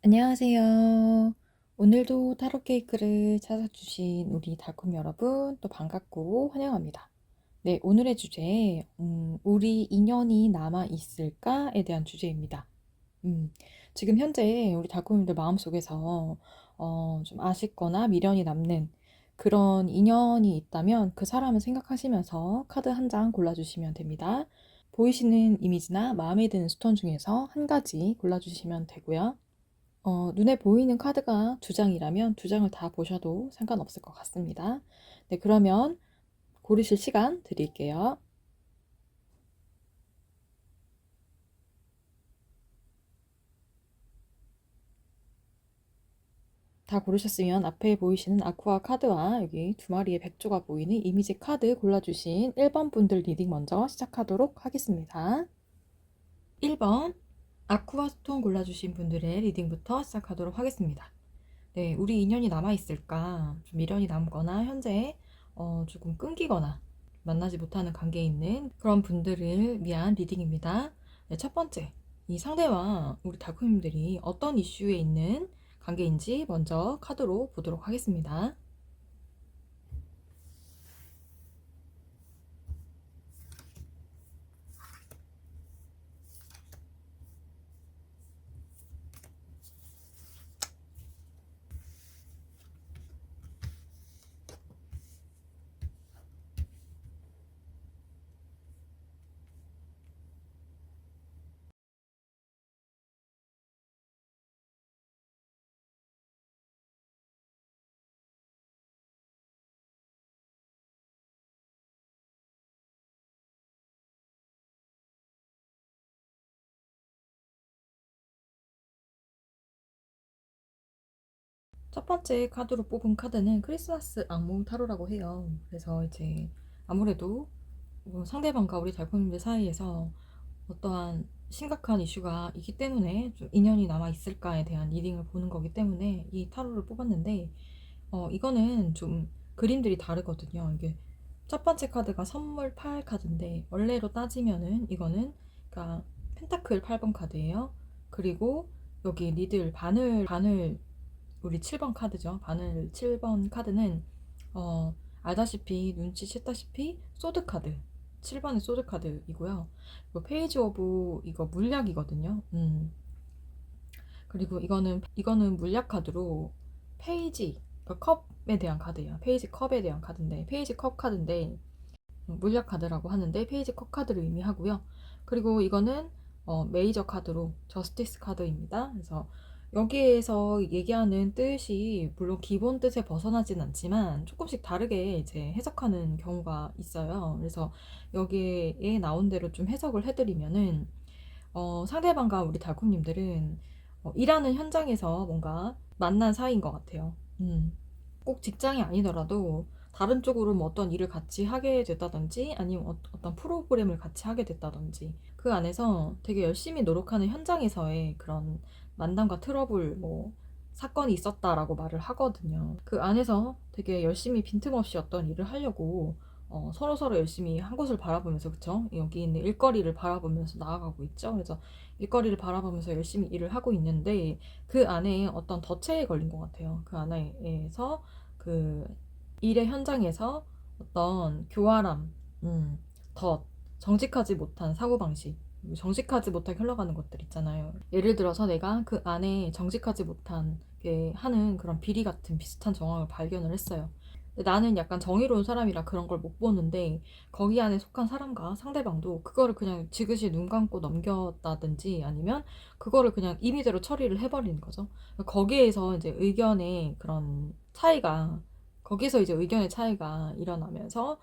안녕하세요. 오늘도 타로 케이크를 찾아주신 우리 달콤 여러분 또 반갑고 환영합니다. 네, 오늘의 주제, 우리 인연이 남아 있을까에 대한 주제입니다. 음, 지금 현재 우리 달콤님들 마음속에서 좀 아쉽거나 미련이 남는 그런 인연이 있다면 그 사람을 생각하시면서 카드 한 장 골라주시면 됩니다. 보이시는 이미지나 마음에 드는 스톤 중에서 한 가지 골라주시면 되고요. 눈에 보이는 카드가 두 장이라면 두 장을 다 보셔도 상관없을 것 같습니다. 네, 그러면 고르실 시간 드릴게요. 다 고르셨으면 앞에 보이시는 아쿠아 카드와 여기 두 마리의 백조가 보이는 이미지 카드 골라주신 1번 분들 리딩 먼저 시작하도록 하겠습니다. 1번 아쿠아 스톤 골라주신 분들의 리딩부터 시작하도록 하겠습니다. 네, 우리 인연이 남아있을까? 좀 미련이 남거나 현재 조금 끊기거나 만나지 못하는 관계에 있는 그런 분들을 위한 리딩입니다. 네, 첫 번째, 이 상대와 우리 달콤님들이 어떤 이슈에 있는 관계인지 먼저 카드로 보도록 하겠습니다. 첫 번째 카드로 뽑은 카드는 크리스마스 악몽 타로라고 해요. 그래서 이제 아무래도 상대방과 우리 달콤님들 사이에서 어떠한 심각한 이슈가 있기 때문에 좀 인연이 남아 있을까에 대한 리딩을 보는 거기 때문에 이 타로를 뽑았는데 이거는 좀 그림들이 다르거든요. 이게 첫 번째 카드가 선물 8 카드인데 원래로 따지면은 이거는 그러니까 펜타클 8번 카드예요. 그리고 여기 리들 바늘 우리 7번 카드죠. 바늘 7번 카드는 알다시피 눈치챘다시피 소드 카드 7번의 소드 카드이고요. 이거 페이지 오브 이거 물약이거든요. 그리고 이거는 물약 카드로 페이지 그러니까 컵에 대한 카드예요. 페이지 컵에 대한 카드인데 페이지 컵 카드인데 물약 카드라고 하는데 페이지 컵 카드를 의미하고요. 그리고 이거는 메이저 카드로 저스티스 카드입니다. 그래서 여기에서 얘기하는 뜻이 물론 기본 뜻에 벗어나진 않지만 조금씩 다르게 이제 해석하는 경우가 있어요. 그래서 여기에 나온 대로 좀 해석을 해드리면은 상대방과 우리 달콤님들은 일하는 현장에서 뭔가 만난 사이인 것 같아요. 꼭 직장이 아니더라도 다른 쪽으로 뭐 어떤 일을 같이 하게 됐다든지 아니면 어떤 프로그램을 같이 하게 됐다든지 그 안에서 되게 열심히 노력하는 현장에서의 그런 만남과 트러블 뭐 사건이 있었다라고 말을 하거든요. 그 안에서 되게 열심히 빈틈없이 어떤 일을 하려고 서로서로 열심히 한 곳을 바라보면서 그쵸? 여기 있는 일거리를 바라보면서 나아가고 있죠. 그래서 일거리를 바라보면서 열심히 일을 하고 있는데 그 안에 어떤 덫에 걸린 것 같아요. 그 안에서 그 일의 현장에서 어떤 교활함, 덫, 정직하지 못한 사고방식, 정직하지 못하게 흘러가는 것들 있잖아요. 예를 들어서 내가 그 안에 정직하지 못한 게 하는 그런 비리 같은 비슷한 정황을 발견을 했어요. 근데 나는 약간 정의로운 사람이라 그런 걸 못 보는데 거기 안에 속한 사람과 상대방도 그거를 그냥 지그시 눈 감고 넘겼다든지 아니면 그거를 그냥 임의대로 처리를 해버리는 거죠. 거기에서 이제 의견의 그런 차이가 거기서 이제 의견의 차이가 일어나면서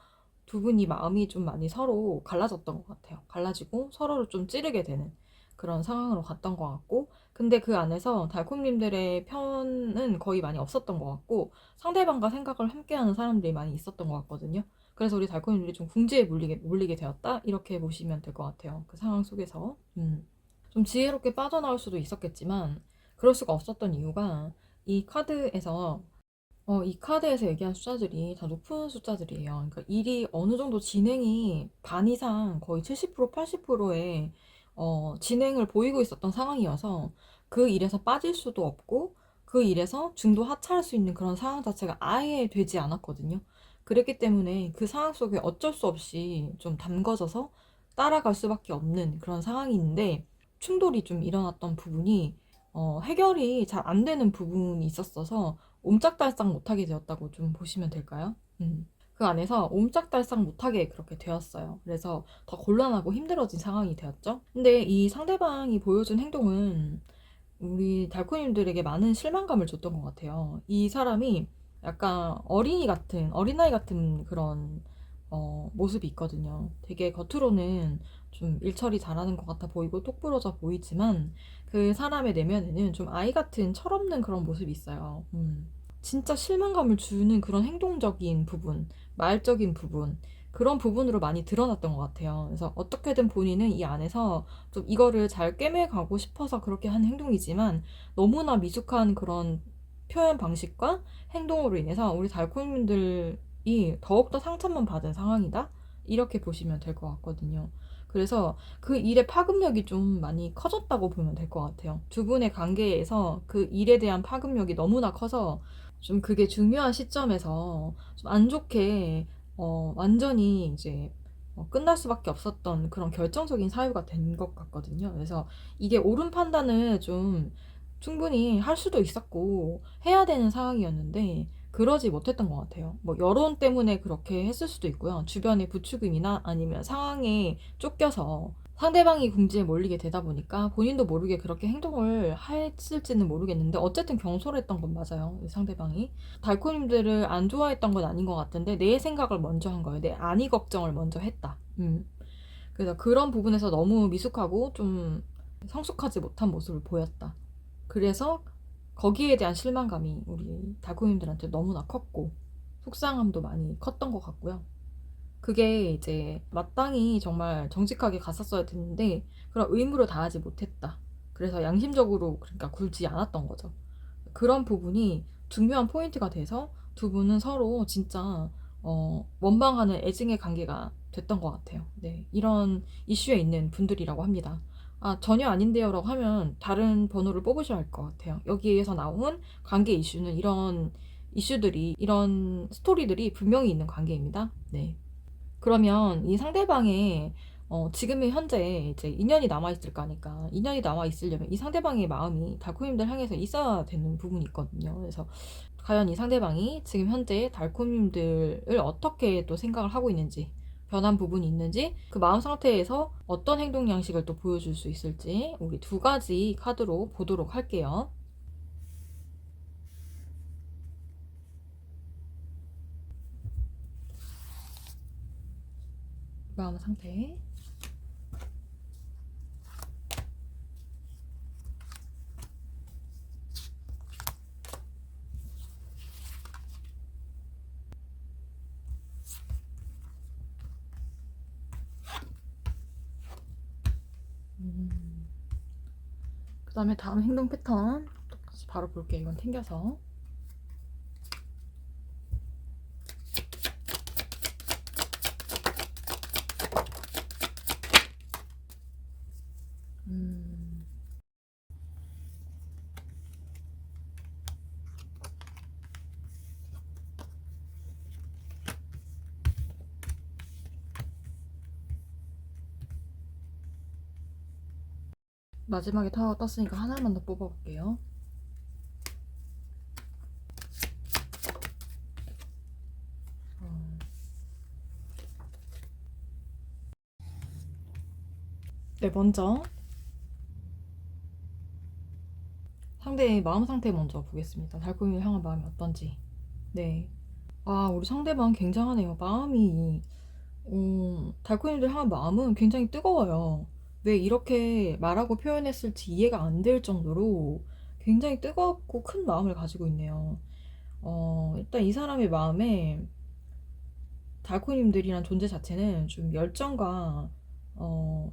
두 분이 마음이 좀 많이 서로 갈라졌던 것 같아요. 갈라지고 서로를 좀 찌르게 되는 그런 상황으로 갔던 것 같고 근데 그 안에서 달콤님들의 편은 거의 많이 없었던 것 같고 상대방과 생각을 함께하는 사람들이 많이 있었던 것 같거든요. 그래서 우리 달콤이들이 좀 궁지에 몰리게 되었다 이렇게 보시면 될 것 같아요. 그 상황 속에서 좀 지혜롭게 빠져나올 수도 있었겠지만 그럴 수가 없었던 이유가 이 카드에서 이 카드에서 얘기한 숫자들이 다 높은 숫자들이에요. 그러니까 일이 어느 정도 진행이 반 이상 거의 70% 80%의 진행을 보이고 있었던 상황이어서 그 일에서 빠질 수도 없고 그 일에서 중도 하차할 수 있는 그런 상황 자체가 아예 되지 않았거든요. 그랬기 때문에 그 상황 속에 어쩔 수 없이 좀 담궈져서 따라갈 수밖에 없는 그런 상황인데 충돌이 좀 일어났던 부분이 해결이 잘 안 되는 부분이 있었어서 옴짝달싹 못하게 되었다고 좀 보시면 될까요? 그 안에서 옴짝달싹 못하게 그렇게 되었어요. 그래서 더 곤란하고 힘들어진 상황이 되었죠. 근데 이 상대방이 보여준 행동은 우리 달코님들에게 많은 실망감을 줬던 것 같아요. 이 사람이 약간 어린아이 같은 그런 모습이 있거든요. 되게 겉으로는 좀 일처리 잘하는 것 같아 보이고 똑부러져 보이지만 그 사람의 내면에는 좀 아이 같은 철없는 그런 모습이 있어요. 진짜 실망감을 주는 그런 행동적인 부분, 말적인 부분, 그런 부분으로 많이 드러났던 것 같아요. 그래서 어떻게든 본인은 이 안에서 좀 이거를 잘 꿰매가고 싶어서 그렇게 한 행동이지만 너무나 미숙한 그런 표현 방식과 행동으로 인해서 우리 달콤님들이 더욱더 상처만 받은 상황이다? 이렇게 보시면 될 것 같거든요. 그래서 그 일의 파급력이 좀 많이 커졌다고 보면 될 것 같아요. 두 분의 관계에서 그 일에 대한 파급력이 너무나 커서 좀 그게 중요한 시점에서 좀 안 좋게 완전히 이제 끝날 수밖에 없었던 그런 결정적인 사유가 된 것 같거든요. 그래서 이게 옳은 판단을 좀 충분히 할 수도 있었고 해야 되는 상황이었는데 그러지 못했던 것 같아요. 뭐 여론 때문에 그렇게 했을 수도 있고요. 주변의 부추김이나 아니면 상황에 쫓겨서 상대방이 궁지에 몰리게 되다 보니까 본인도 모르게 그렇게 행동을 했을지는 모르겠는데 어쨌든 경솔했던 건 맞아요. 상대방이. 달코님들을 안 좋아했던 건 아닌 것 같은데 내 생각을 먼저 한 거예요. 내 안위 걱정을 먼저 했다. 그래서 그런 부분에서 너무 미숙하고 좀 성숙하지 못한 모습을 보였다. 그래서 거기에 대한 실망감이 우리 달코님들한테 너무나 컸고 속상함도 많이 컸던 것 같고요. 그게 이제 마땅히 정말 정직하게 갔었어야 됐는데 그런 의무를 다하지 못했다. 그래서 양심적으로 그러니까 굴지 않았던 거죠. 그런 부분이 중요한 포인트가 돼서 두 분은 서로 진짜 원망하는 애증의 관계가 됐던 것 같아요. 네, 이런 이슈에 있는 분들이라고 합니다. 아, 전혀 아닌데요 라고 하면 다른 번호를 뽑으셔야 할 것 같아요. 여기에서 나온 관계 이슈는 이런 이슈들이, 이런 스토리들이 분명히 있는 관계입니다. 네. 그러면 이 상대방의 지금의 현재 이제 인연이 남아있을 거니까 인연이 남아있으려면 이 상대방의 마음이 달콤님들 향해서 있어야 되는 부분이 있거든요. 그래서 과연 이 상대방이 지금 현재 달콤님들을 어떻게 또 생각을 하고 있는지 변한 부분이 있는지 그 마음 상태에서 어떤 행동 양식을 또 보여줄 수 있을지 우리 두 가지 카드로 보도록 할게요. 마음 상태. 그 다음에 다음 행동 패턴 똑같이 바로 볼게요. 이건 튕겨서. 음, 마지막에 타워 떴으니까 하나만 더 뽑아볼게요. 네, 먼저 상대의 마음 상태 먼저 보겠습니다. 달콤이를 향한 마음이 어떤지. 네. 아, 우리 상대방 굉장하네요. 마음이, 달콤이들 향한 마음은 굉장히 뜨거워요. 왜 이렇게 말하고 표현했을지 이해가 안 될 정도로 굉장히 뜨겁고 큰 마음을 가지고 있네요. 일단 이 사람의 마음에 달코님들이란 존재 자체는 좀 열정과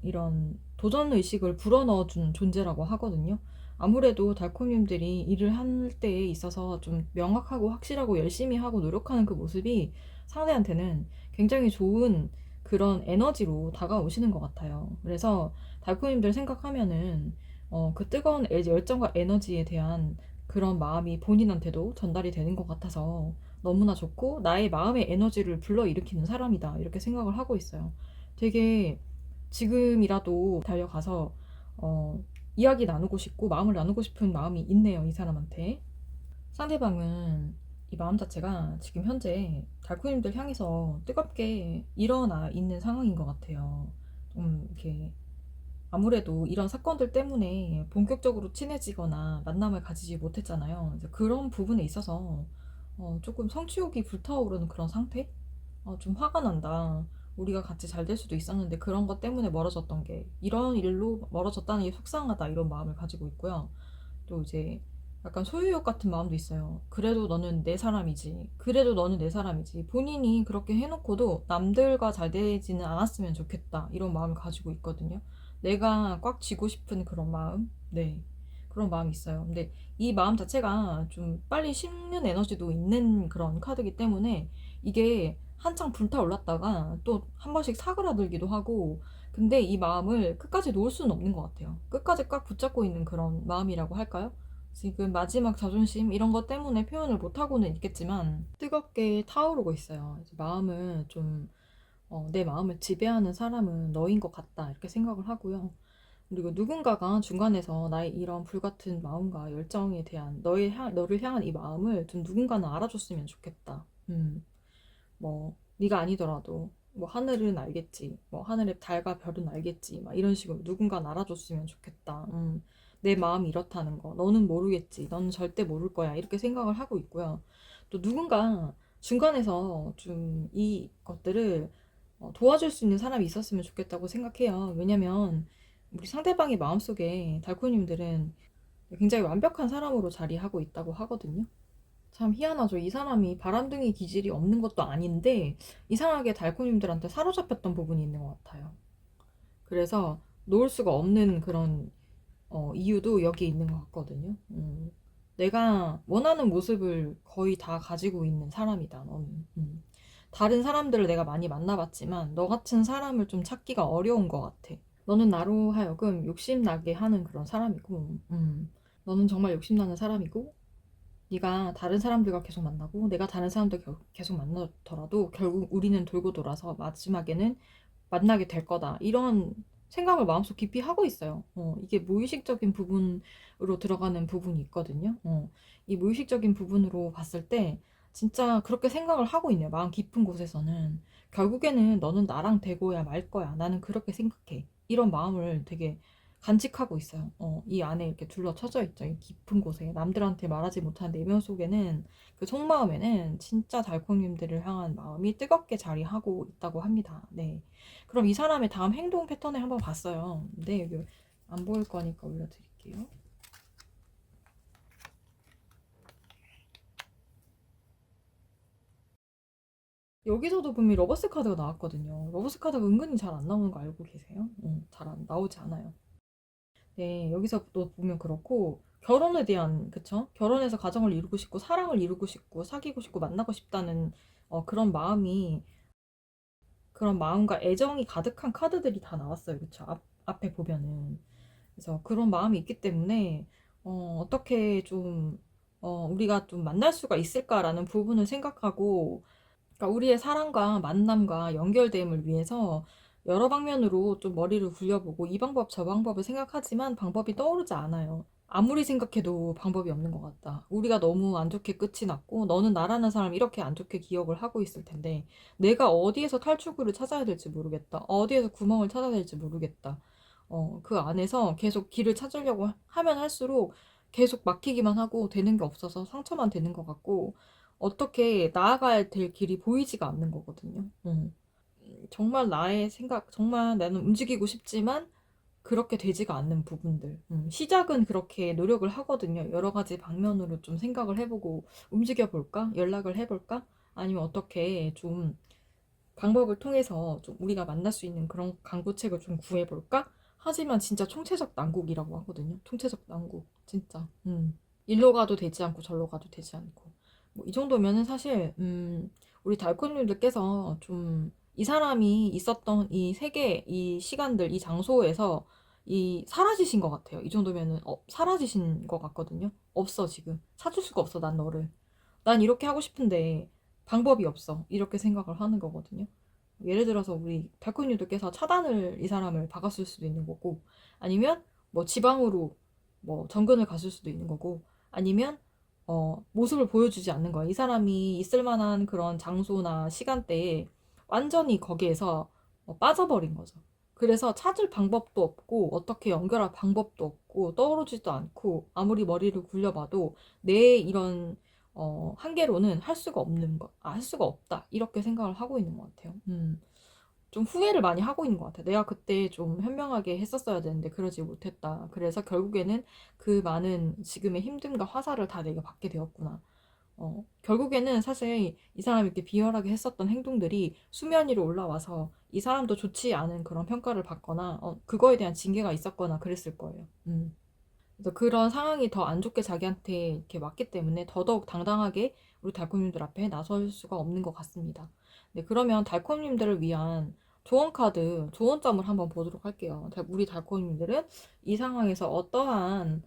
이런 도전 의식을 불어넣어주는 존재라고 하거든요. 아무래도 달코님들이 일을 할 때에 있어서 좀 명확하고 확실하고 열심히 하고 노력하는 그 모습이 상대한테는 굉장히 좋은 그런 에너지로 다가오시는 것 같아요. 그래서 달코님들 생각하면은 그 뜨거운 열정과 에너지에 대한 그런 마음이 본인한테도 전달이 되는 것 같아서 너무나 좋고 나의 마음의 에너지를 불러일으키는 사람이다 이렇게 생각을 하고 있어요. 되게 지금이라도 달려가서 이야기 나누고 싶고 마음을 나누고 싶은 마음이 있네요, 이 사람한테. 상대방은 이 마음 자체가 지금 현재 달코님들 향해서 뜨겁게 일어나 있는 상황인 것 같아요. 좀 이렇게 아무래도 이런 사건들 때문에 본격적으로 친해지거나 만남을 가지지 못했잖아요. 이제 그런 부분에 있어서 조금 성취욕이 불타오르는 그런 상태? 좀 화가 난다. 우리가 같이 잘 될 수도 있었는데 그런 것 때문에 멀어졌던 게 이런 일로 멀어졌다는 게 속상하다 이런 마음을 가지고 있고요. 또 이제 약간 소유욕 같은 마음도 있어요. 그래도 너는 내 사람이지. 그래도 너는 내 사람이지. 본인이 그렇게 해놓고도 남들과 잘 되지는 않았으면 좋겠다. 이런 마음을 가지고 있거든요. 내가 꽉 쥐고 싶은 그런 마음? 네. 그런 마음이 있어요. 근데 이 마음 자체가 좀 빨리 식는 에너지도 있는 그런 카드이기 때문에 이게 한창 불타올랐다가 또 한 번씩 사그라들기도 하고 근데 이 마음을 끝까지 놓을 수는 없는 것 같아요. 끝까지 꽉 붙잡고 있는 그런 마음이라고 할까요? 지금 마지막 자존심 이런 것 때문에 표현을 못하고는 있겠지만 뜨겁게 타오르고 있어요. 이제 마음을 좀, 내 마음을 지배하는 사람은 너인 것 같다 이렇게 생각을 하고요. 그리고 누군가가 중간에서 나의 이런 불같은 마음과 열정에 대한 너를 향한 이 마음을 좀 누군가는 알아줬으면 좋겠다. 뭐 네가 아니더라도 뭐 하늘은 알겠지, 뭐 하늘의 달과 별은 알겠지, 막 이런 식으로 누군가 알아줬으면 좋겠다. 내 마음이 이렇다는 거 너는 모르겠지, 너는 절대 모를 거야 이렇게 생각을 하고 있고요. 또 누군가 중간에서 좀 이것들을 도와줄 수 있는 사람이 있었으면 좋겠다고 생각해요. 왜냐면 우리 상대방의 마음속에 달코님들은 굉장히 완벽한 사람으로 자리하고 있다고 하거든요. 참 희한하죠. 이 사람이 바람둥이 기질이 없는 것도 아닌데 이상하게 달코님들한테 사로잡혔던 부분이 있는 것 같아요. 그래서 놓을 수가 없는 그런 이유도 여기에 있는 것 같거든요. 내가 원하는 모습을 거의 다 가지고 있는 사람이다, 너는. 다른 사람들을 내가 많이 만나봤지만 너 같은 사람을 좀 찾기가 어려운 것 같아. 너는 나로 하여금 욕심나게 하는 그런 사람이고, 너는 정말 욕심나는 사람이고, 네가 다른 사람들과 계속 만나고 내가 다른 사람들 계속 만나더라도 결국 우리는 돌고 돌아서 마지막에는 만나게 될 거다. 이런 생각을 마음속 깊이 하고 있어요. 이게 무의식적인 부분으로 들어가는 부분이 있거든요. 이 무의식적인 부분으로 봤을 때 진짜 그렇게 생각을 하고 있네요. 마음 깊은 곳에서는. 결국에는 너는 나랑 되고야 말 거야. 나는 그렇게 생각해. 이런 마음을 되게 간직하고 있어요. 이 안에 이렇게 둘러쳐져 있죠. 이 깊은 곳에. 남들한테 말하지 못한 내면 속에는 그 속마음에는 진짜 달콤님들을 향한 마음이 뜨겁게 자리하고 있다고 합니다. 네. 그럼 이 사람의 다음 행동 패턴을 한번 봤어요. 네, 여기 안 보일 거니까 올려드릴게요. 여기서도 분명히 러버스 카드가 나왔거든요. 러버스 카드가 은근히 잘 안 나오는 거 알고 계세요? 잘 안 나오지 않아요. 네, 여기서 또 보면 그렇고 결혼에 대한 그쵸? 결혼해서 가정을 이루고 싶고 사랑을 이루고 싶고 사귀고 싶고 만나고 싶다는 그런 마음이 그런 마음과 애정이 가득한 카드들이 다 나왔어요. 그쵸? 앞에 보면은. 그래서 그런 마음이 있기 때문에 어떻게 좀 우리가 좀 만날 수가 있을까라는 부분을 생각하고 그러니까 우리의 사랑과 만남과 연결됨을 위해서 여러 방면으로 좀 머리를 굴려보고 이 방법 저 방법을 생각하지만 방법이 떠오르지 않아요. 아무리 생각해도 방법이 없는 것 같다. 우리가 너무 안 좋게 끝이 났고 너는 나라는 사람 이렇게 안 좋게 기억을 하고 있을 텐데 내가 어디에서 탈출구를 찾아야 될지 모르겠다. 어디에서 구멍을 찾아야 될지 모르겠다. 그 안에서 계속 길을 찾으려고 하면 할수록 계속 막히기만 하고 되는 게 없어서 상처만 되는 것 같고 어떻게 나아가야 될 길이 보이지가 않는 거거든요. 정말 나의 생각, 정말 나는 움직이고 싶지만 그렇게 되지가 않는 부분들. 시작은 그렇게 노력을 하거든요. 여러 가지 방면으로 좀 생각을 해보고 움직여 볼까? 연락을 해볼까? 아니면 어떻게 좀 방법을 통해서 좀 우리가 만날 수 있는 그런 강구책을 좀 구해볼까? 하지만 진짜 총체적 난국이라고 하거든요. 총체적 난국. 진짜. 일로 가도 되지 않고 절로 가도 되지 않고. 뭐 이 정도면은 사실 우리 달코님들께서 좀 이 사람이 있었던 이 세계, 이 시간들, 이 장소에서 이 사라지신 것 같아요. 이 정도면은 사라지신 것 같거든요. 없어 지금. 찾을 수가 없어 난 너를. 난 이렇게 하고 싶은데 방법이 없어. 이렇게 생각을 하는 거거든요. 예를 들어서 우리 달코니님들께서 차단을 이 사람을 박았을 수도 있는 거고, 아니면 뭐 지방으로 뭐 정근을 갔을 수도 있는 거고, 아니면 모습을 보여주지 않는 거야. 이 사람이 있을 만한 그런 장소나 시간대에 완전히 거기에서 빠져버린 거죠. 그래서 찾을 방법도 없고 어떻게 연결할 방법도 없고 떠오르지도 않고 아무리 머리를 굴려봐도 내 이런 한계로는 할 수가 없는 거, 할 수가 없다 이렇게 생각을 하고 있는 것 같아요. 좀 후회를 많이 하고 있는 것 같아요. 내가 그때 좀 현명하게 했었어야 되는데 그러지 못했다. 그래서 결국에는 그 많은 지금의 힘듦과 화살을 다 내가 받게 되었구나. 결국에는 사실 이 사람이 이렇게 비열하게 했었던 행동들이 수면 위로 올라와서 이 사람도 좋지 않은 그런 평가를 받거나 그거에 대한 징계가 있었거나 그랬을 거예요. 그래서 그런 상황이 더 안 좋게 자기한테 이렇게 왔기 때문에 더더욱 당당하게 우리 달콤님들 앞에 나설 수가 없는 것 같습니다. 네, 그러면 달콤님들을 위한 조언 카드, 조언점을 한번 보도록 할게요. 우리 달콤님들은 이 상황에서 어떠한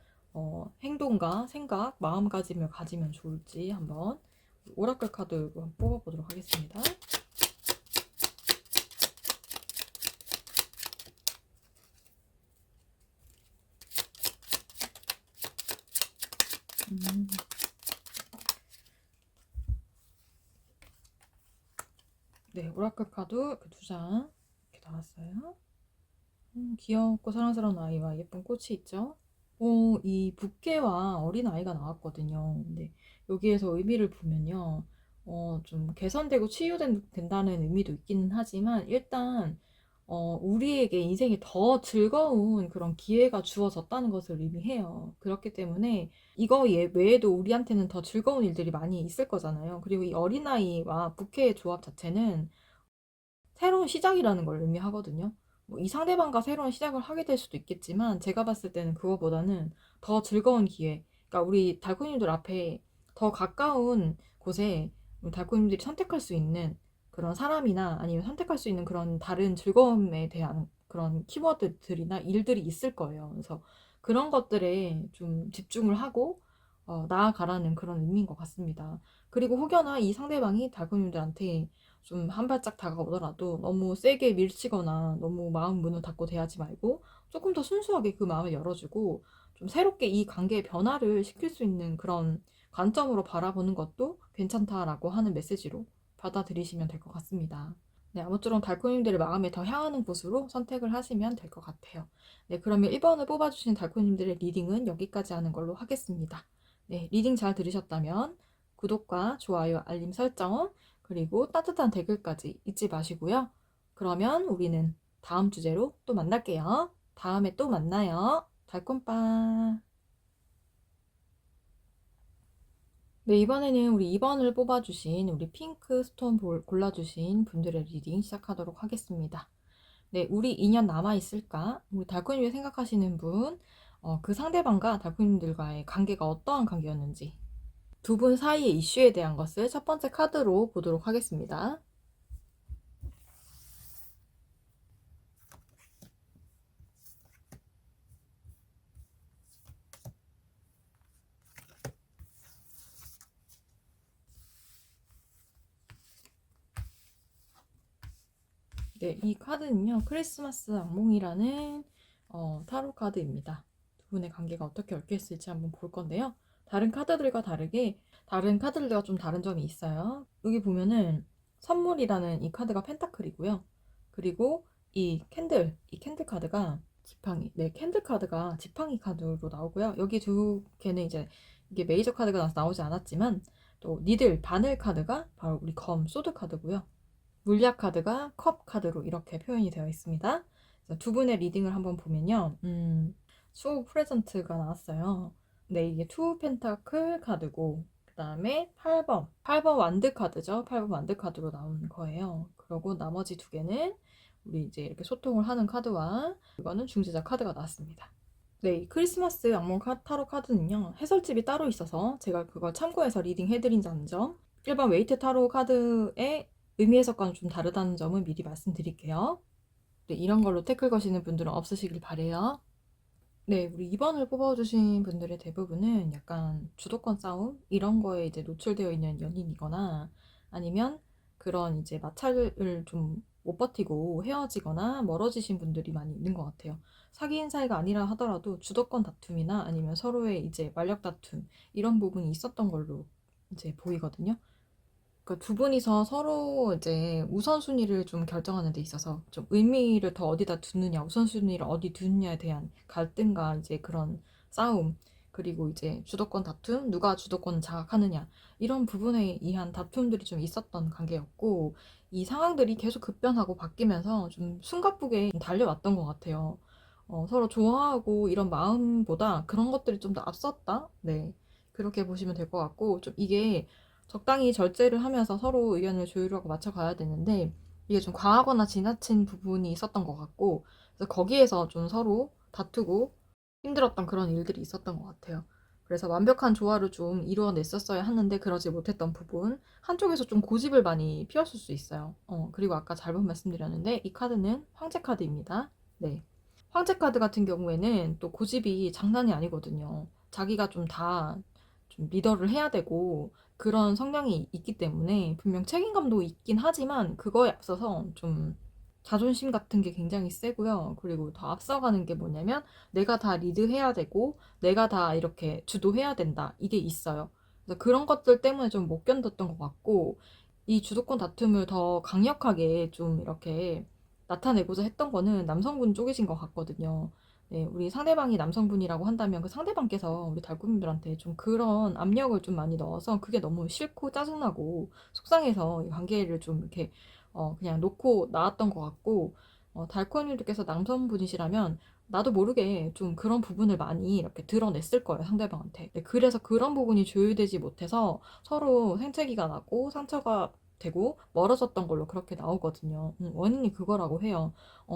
행동과 생각, 마음가짐을 가지면 좋을지 한번 오라클 카드 한번 뽑아보도록 하겠습니다. 음. 네, 오라클 카드 그 두 장 이렇게 나왔어요. 귀엽고 사랑스러운 아이와 예쁜 꽃이 있죠. 이 부캐와 어린 아이가 나왔거든요. 근데 여기에서 의미를 보면요. 좀 개선되고 치유된다는 의미도 있기는 하지만 일단 우리에게 인생이 더 즐거운 그런 기회가 주어졌다는 것을 의미해요. 그렇기 때문에 이거 외에도 우리한테는 더 즐거운 일들이 많이 있을 거잖아요. 그리고 이 어린아이와 부캐의 조합 자체는 새로운 시작이라는 걸 의미하거든요. 뭐이 상대방과 새로운 시작을 하게 될 수도 있겠지만 제가 봤을 때는 그거보다는 더 즐거운 기회. 그러니까 우리 달코님들 앞에 더 가까운 곳에 우리 달코님들이 선택할 수 있는 그런 사람이나 아니면 선택할 수 있는 그런 다른 즐거움에 대한 그런 키워드들이나 일들이 있을 거예요. 그래서 그런 것들에 좀 집중을 하고 나아가라는 그런 의미인 것 같습니다. 그리고 혹여나 이 상대방이 달코님들한테 좀 한 발짝 다가오더라도 너무 세게 밀치거나 너무 마음 문을 닫고 대하지 말고 조금 더 순수하게 그 마음을 열어주고 좀 새롭게 이 관계의 변화를 시킬 수 있는 그런 관점으로 바라보는 것도 괜찮다라고 하는 메시지로 받아들이시면 될 것 같습니다. 네, 아무쪼록 달코님들의 마음에 더 향하는 곳으로 선택을 하시면 될 것 같아요. 네, 그러면 1번을 뽑아주신 달코님들의 리딩은 여기까지 하는 걸로 하겠습니다. 네, 리딩 잘 들으셨다면 구독과 좋아요, 알림 설정, 그리고 따뜻한 댓글까지 잊지 마시고요. 그러면 우리는 다음 주제로 또 만날게요. 다음에 또 만나요. 달콤빵. 네, 이번에는 우리 2번을 뽑아주신 우리 핑크 스톤 골라주신 분들의 리딩 시작하도록 하겠습니다. 네, 우리 인연 남아있을까? 우리 달콤님이 생각하시는 분, 그 상대방과 달콤님들과의 관계가 어떠한 관계였는지 두 분 사이의 이슈에 대한 것을 첫 번째 카드로 보도록 하겠습니다. 네, 이 카드는요, 크리스마스 악몽이라는 타로 카드입니다. 두 분의 관계가 어떻게 얽혀있을지 한번 볼 건데요. 다른 카드들과 다르게, 다른 카드들과 좀 다른 점이 있어요. 여기 보면은 선물이라는 이 카드가 펜타클이고요. 그리고 이 캔들 카드가 지팡이, 네, 캔들 카드가 지팡이 카드로 나오고요. 여기 두 개는 이제 이게 메이저 카드가 나오지 않았지만, 또 니들, 바늘 카드가 바로 우리 소드 카드고요. 물약 카드가 컵 카드로 이렇게 표현이 되어 있습니다. 두 분의 리딩을 한번 보면요. 수호 프레젠트가 나왔어요. 네, 이게 투 펜타클 카드고 그 다음에 8번 완드 카드죠. 8번 완드 카드로 나온 거예요. 그리고 나머지 두 개는 우리 이제 이렇게 소통을 하는 카드와 이거는 중재자 카드가 나왔습니다. 네, 크리스마스 악몽 타로 카드는요. 해설집이 따로 있어서 제가 그걸 참고해서 리딩 해드린다는 점. 일반 웨이트 타로 카드의 의미 해석과는 좀 다르다는 점은 미리 말씀드릴게요. 네, 이런 걸로 태클 거시는 분들은 없으시길 바래요. 네, 우리 2번을 뽑아주신 분들의 대부분은 약간 주도권 싸움? 이런 거에 이제 노출되어 있는 연인이거나 아니면 그런 이제 마찰을 좀 못 버티고 헤어지거나 멀어지신 분들이 많이 있는 것 같아요. 사귄 사이가 아니라 하더라도 주도권 다툼이나 아니면 서로의 이제 만력 다툼 이런 부분이 있었던 걸로 이제 보이거든요. 그 두 분이서 서로 이제 우선순위를 좀 결정하는 데 있어서 좀 의미를 더 어디다 두느냐, 우선순위를 어디 두느냐에 대한 갈등과 이제 그런 싸움, 그리고 이제 주도권 다툼, 누가 주도권을 장악하느냐, 이런 부분에 의한 다툼들이 좀 있었던 관계였고, 이 상황들이 계속 급변하고 바뀌면서 좀 숨가쁘게 달려왔던 것 같아요. 서로 좋아하고 이런 마음보다 그런 것들이 좀 더 앞섰다? 네. 그렇게 보시면 될 것 같고, 좀 이게 적당히 절제를 하면서 서로 의견을 조율하고 맞춰가야 되는데 이게 좀 과하거나 지나친 부분이 있었던 것 같고 그래서 거기에서 좀 서로 다투고 힘들었던 그런 일들이 있었던 것 같아요. 그래서 완벽한 조화를 좀 이루어냈었어야 하는데 그러지 못했던 부분 한쪽에서 좀 고집을 많이 피웠을 수 있어요. 그리고 아까 잘못 말씀드렸는데 이 카드는 황제 카드입니다. 네. 황제 카드 같은 경우에는 또 고집이 장난이 아니거든요. 자기가 좀 다 좀 리더를 해야 되고 그런 성향이 있기 때문에 분명 책임감도 있긴 하지만 그거에 앞서서 좀 자존심 같은 게 굉장히 세고요. 그리고 더 앞서가는 게 뭐냐면 내가 다 리드해야 되고 내가 다 이렇게 주도해야 된다. 이게 있어요. 그래서 그런 것들 때문에 좀 못 견뎠던 것 같고 이 주도권 다툼을 더 강력하게 좀 이렇게 나타내고자 했던 거는 남성분 쪽이신 것 같거든요. 네, 우리 상대방이 남성분이라고 한다면 그 상대방께서 우리 달콤님들한테 좀 그런 압력을 좀 많이 넣어서 그게 너무 싫고 짜증나고 속상해서 이 관계를 좀 이렇게 그냥 놓고 나왔던 것 같고 달콤님들께서 남성분이시라면 나도 모르게 좀 그런 부분을 많이 이렇게 드러냈을 거예요, 상대방한테. 네, 그래서 그런 부분이 조율되지 못해서 서로 생채기가 나고 상처가 되고 멀어졌던 걸로 그렇게 나오거든요. 원인이 그거라고 해요.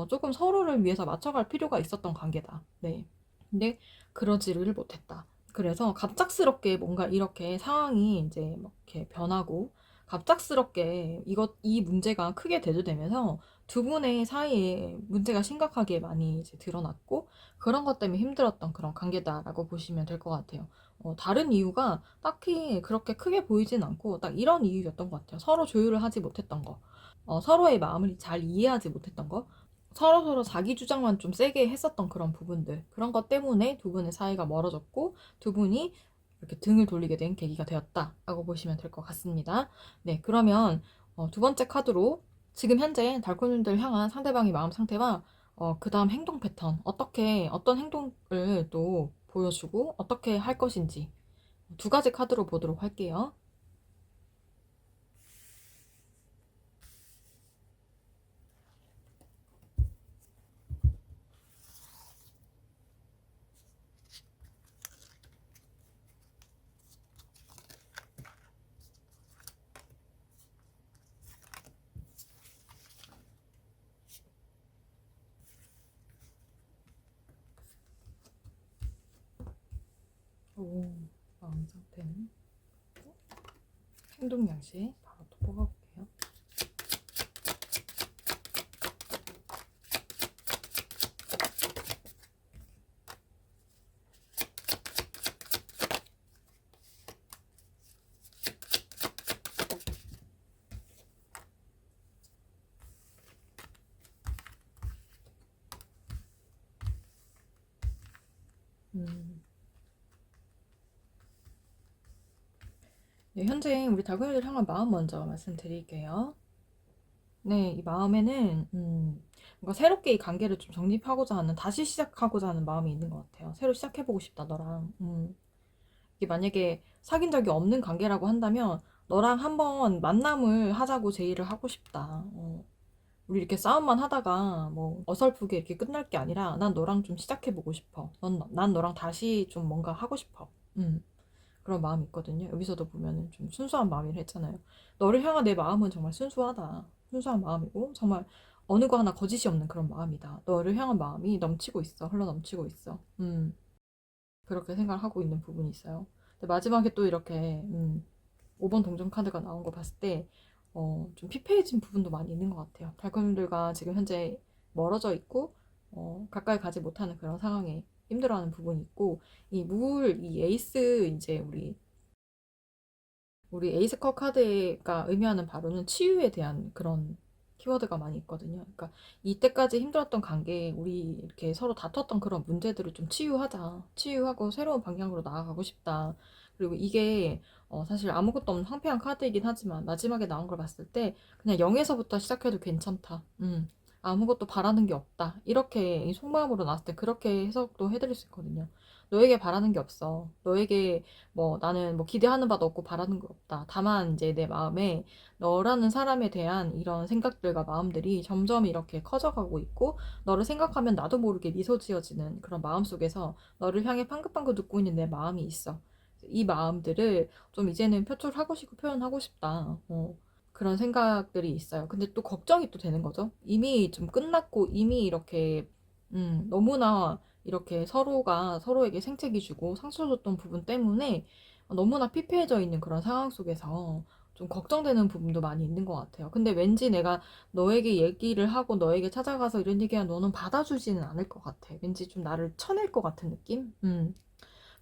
조금 서로를 위해서 맞춰갈 필요가 있었던 관계다. 네. 근데 그러지를 못했다. 그래서 갑작스럽게 뭔가 이렇게 상황이 이제 막 이렇게 변하고 갑작스럽게 이 문제가 크게 대두되면서 두 분의 사이에 문제가 심각하게 많이 이제 드러났고 그런 것 때문에 힘들었던 그런 관계다라고 보시면 될 것 같아요. 다른 이유가 딱히 그렇게 크게 보이진 않고 딱 이런 이유였던 것 같아요. 서로 조율을 하지 못했던 거. 서로의 마음을 잘 이해하지 못했던 거. 서로서로 자기 주장만 좀 세게 했었던 그런 부분들. 그런 것 때문에 두 분의 사이가 멀어졌고 두 분이 이렇게 등을 돌리게 된 계기가 되었다라고 보시면 될 것 같습니다. 네, 그러면 두 번째 카드로 지금 현재 달콤님들 향한 상대방의 마음 상태와 그 다음 행동 패턴, 어떤 행동을 또 보여주고 어떻게 할 것인지 두 가지 카드로 보도록 할게요. 오, 마음 상태는 행동 양식 바로 또 뽑아볼게요. 음, 네, 현재 우리 달콤이들 향한 마음 먼저 말씀드릴게요. 네, 이 마음에는 뭔가 새롭게 이 관계를 좀 정립하고자 하는, 다시 시작하고자 하는 마음이 있는 것 같아요. 새로 시작해보고 싶다, 너랑. 이게 만약에 사귄 적이 없는 관계라고 한다면 너랑 한번 만남을 하자고 제의를 하고 싶다. 우리 이렇게 싸움만 하다가 뭐 어설프게 이렇게 끝날 게 아니라 난 너랑 좀 시작해보고 싶어. 난 너랑 다시 좀 뭔가 하고 싶어. 그런 마음이 있거든요. 여기서도 보면은 좀 순수한 마음이라 했잖아요. 너를 향한 내 마음은 정말 순수하다. 순수한 마음이고 정말 어느 거 하나 거짓이 없는 그런 마음이다. 너를 향한 마음이 넘치고 있어. 흘러 넘치고 있어. 그렇게 생각을 하고 있는 부분이 있어요. 근데 마지막에 또 이렇게 5번 동전 카드가 나온 거 봤을 때 좀 피폐해진 부분도 많이 있는 것 같아요. 달콤님들과 지금 현재 멀어져 있고 가까이 가지 못하는 그런 상황에 힘들어하는 부분이 있고, 이 에이스, 이제 우리 에이스 컷 카드가 의미하는 바로는 치유에 대한 그런 키워드가 많이 있거든요. 그러니까 이때까지 힘들었던 관계, 우리 이렇게 서로 다퉜던 그런 문제들을 좀 치유하자. 치유하고 새로운 방향으로 나아가고 싶다. 그리고 이게 사실 아무것도 없는 황폐한 카드이긴 하지만 마지막에 나온 걸 봤을 때 그냥 0에서부터 시작해도 괜찮다. 아무것도 바라는 게 없다. 이렇게 이 속마음으로 나왔을 때 그렇게 해석도 해드릴 수 있거든요. 너에게 바라는 게 없어. 너에게 뭐 나는 뭐 기대하는 바도 없고 바라는 거 없다. 다만 이제 내 마음에 너라는 사람에 대한 이런 생각들과 마음들이 점점 이렇게 커져가고 있고, 너를 생각하면 나도 모르게 미소 지어지는 그런 마음 속에서 너를 향해 방긋방긋 웃고 있는 내 마음이 있어. 이 마음들을 좀 이제는 표출하고 싶고 표현하고 싶다. 그런 생각들이 있어요. 근데 또 걱정이 또 되는 거죠. 이미 좀 끝났고 이미 이렇게 너무나 이렇게 서로가 서로에게 생채기 주고 상처 줬던 부분 때문에 너무나 피폐해져 있는 그런 상황 속에서 좀 걱정되는 부분도 많이 있는 것 같아요. 근데 왠지 내가 너에게 얘기를 하고 너에게 찾아가서 이런 얘기하면 너는 받아주지는 않을 것 같아. 왠지 좀 나를 쳐낼 것 같은 느낌?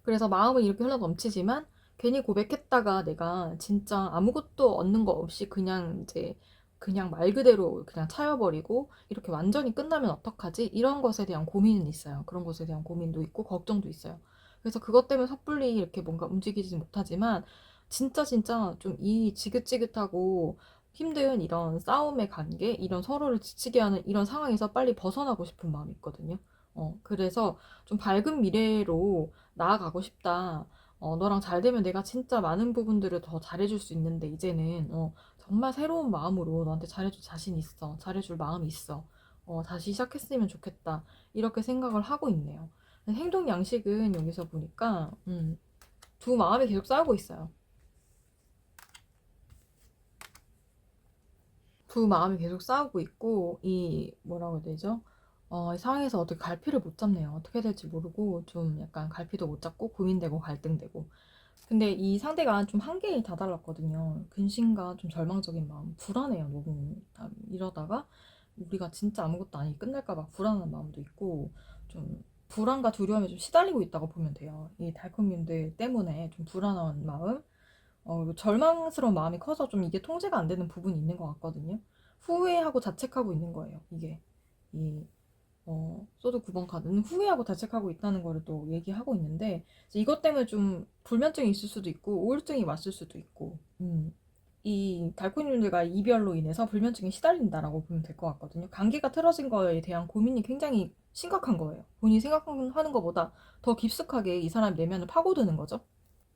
그래서 마음은 이렇게 흘러 넘치지만 괜히 고백했다가 내가 진짜 아무것도 얻는 거 없이 그냥 이제 그냥 말 그대로 그냥 차여버리고 이렇게 완전히 끝나면 어떡하지? 이런 것에 대한 고민은 있어요. 그런 것에 대한 고민도 있고 걱정도 있어요. 그래서 그것 때문에 섣불리 이렇게 뭔가 움직이지 못하지만 진짜 좀 이 지긋지긋하고 힘든 이런 싸움의 관계, 이런 서로를 지치게 하는 이런 상황에서 빨리 벗어나고 싶은 마음이 있거든요. 그래서 좀 밝은 미래로 나아가고 싶다. 너랑 잘 되면 내가 진짜 많은 부분들을 더 잘해줄 수 있는데, 이제는, 정말 새로운 마음으로 너한테 잘해줄 자신 있어. 잘해줄 마음이 있어. 다시 시작했으면 좋겠다. 이렇게 생각을 하고 있네요. 행동 양식은 여기서 보니까, 두 마음이 계속 싸우고 있어요. 두 마음이 계속 싸우고 있고, 뭐라고 해야 되죠? 이 상황에서 어떻게 갈피를 못 잡네요. 어떻게 될지 모르고, 좀 약간 갈피도 못 잡고, 고민되고, 갈등되고. 근데 이 상대가 좀 한계에 다다랐거든요. 근심과 좀 절망적인 마음, 불안해요, 너무. 이러다가 우리가 진짜 아무것도 아니게 끝날까봐 불안한 마음도 있고, 좀 불안과 두려움에 좀 시달리고 있다고 보면 돼요. 이 달콤님들 때문에 좀 불안한 마음, 그리고 절망스러운 마음이 커서 좀 이게 통제가 안 되는 부분이 있는 것 같거든요. 후회하고 자책하고 있는 거예요, 이게. 이 소드 9번 카드는 후회하고 자책하고 있다는 거를 또 얘기하고 있는데, 이제 이것 때문에 좀 불면증이 있을 수도 있고 우울증이 왔을 수도 있고, 이 달코님들과 이별로 인해서 불면증에 시달린다라고 보면 될 것 같거든요. 관계가 틀어진 거에 대한 고민이 굉장히 심각한 거예요. 본인이 생각하는 것보다 더 깊숙하게 이 사람 내면을 파고드는 거죠.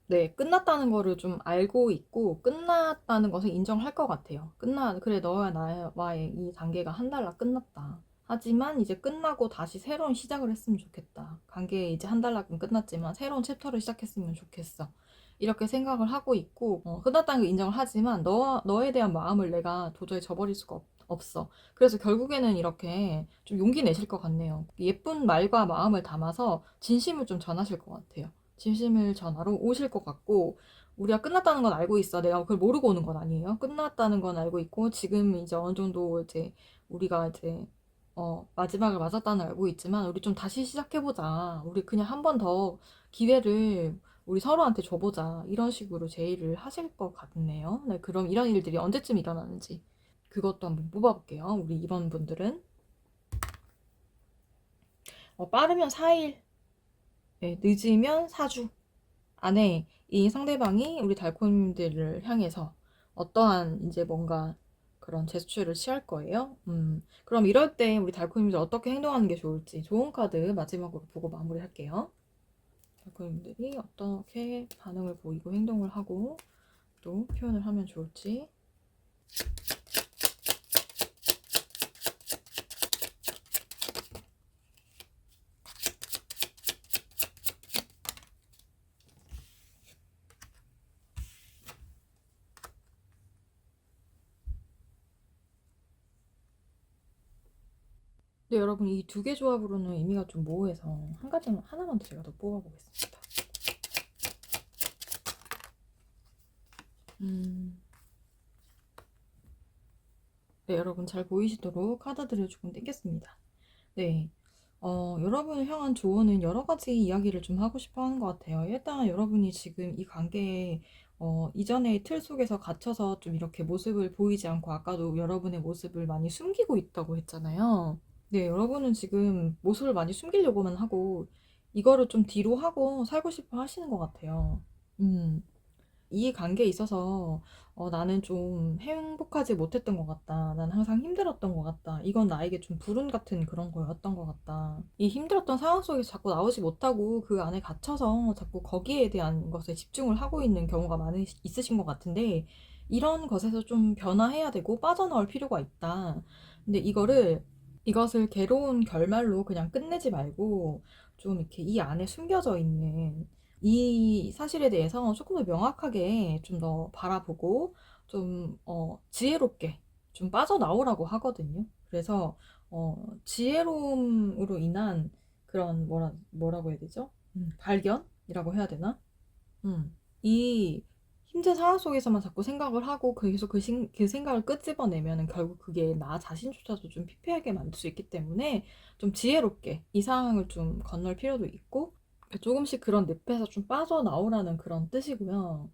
네, 끝났다는 거를 좀 알고 있고, 끝났다는 것을 인정할 것 같아요. 그래, 너와 나와의 이 단계가 한 달날 끝났다. 하지만 이제 끝나고 다시 새로운 시작을 했으면 좋겠다. 관계 이제 한 달락은 끝났지만 새로운 챕터를 시작했으면 좋겠어. 이렇게 생각을 하고 있고, 끝났다는 걸 인정을 하지만 너에 대한 마음을 내가 도저히 저버릴 수가 없어. 그래서 결국에는 이렇게 좀 용기 내실 것 같네요. 예쁜 말과 마음을 담아서 진심을 좀 전하실 것 같아요. 진심을 전하러 오실 것 같고, 우리가 끝났다는 건 알고 있어. 내가 그걸 모르고 오는 건 아니에요. 끝났다는 건 알고 있고, 지금 이제 어느 정도 이제 우리가 이제 마지막을 맞았다는 알고 있지만, 우리 좀 다시 시작해보자. 우리 그냥 한 번 더 기회를 우리 서로한테 줘보자. 이런 식으로 제의를 하실 것 같네요. 네, 그럼 이런 일들이 언제쯤 일어나는지 그것도 한번 뽑아볼게요. 우리 이번 분들은 빠르면 4일, 네, 늦으면 4주 안에 이 상대방이 우리 달콤님들을 향해서 어떠한 이제 뭔가 그런 제스처를 취할 거예요. 그럼 이럴 때 우리 달콤님들 어떻게 행동하는 게 좋을지 좋은 카드 마지막으로 보고 마무리할게요. 달콤님들이 어떻게 반응을 보이고 행동을 하고 또 표현을 하면 좋을지. 근데 여러분, 이 두 개 조합으로는 의미가 좀 모호해서 하나만 더 제가 더 뽑아보겠습니다. 네, 여러분 잘 보이시도록 카드들을 조금 땡겼습니다. 네, 여러분을 향한 조언은 여러 가지 이야기를 좀 하고 싶어 하는 것 같아요. 일단 여러분이 지금 이 관계에 이전의 틀 속에서 갇혀서 좀 이렇게 모습을 보이지 않고 아까도 여러분의 모습을 많이 숨기고 있다고 했잖아요. 네, 여러분은 지금 모습을 많이 숨기려고만 하고 이거를 좀 뒤로 하고 살고 싶어 하시는 것 같아요. 음. 이 관계에 있어서 나는 좀 행복하지 못했던 것 같다. 난 항상 힘들었던 것 같다. 이건 나에게 좀 불운 같은 그런 거였던 것 같다. 이 힘들었던 상황 속에서 자꾸 나오지 못하고 그 안에 갇혀서 자꾸 거기에 대한 것에 집중을 하고 있는 경우가 있으신 것 같은데 이런 것에서 좀 변화해야 되고 빠져나올 필요가 있다. 근데 이것을 괴로운 결말로 그냥 끝내지 말고 좀 이렇게 이 안에 숨겨져 있는 이 사실에 대해서 조금 더 명확하게 좀 더 바라보고 좀 지혜롭게 좀 빠져나오라고 하거든요. 그래서 지혜로움으로 인한 그런 뭐라고 해야 되죠? 발견이라고 해야 되나? 이 힘든 상황 속에서만 자꾸 생각을 하고 계속 그 생각을 끄집어내면은 결국 그게 나 자신조차도 좀 피폐하게 만들 수 있기 때문에 좀 지혜롭게 이 상황을 좀 건널 필요도 있고 조금씩 그런 늪에서 좀 빠져나오라는 그런 뜻이고요.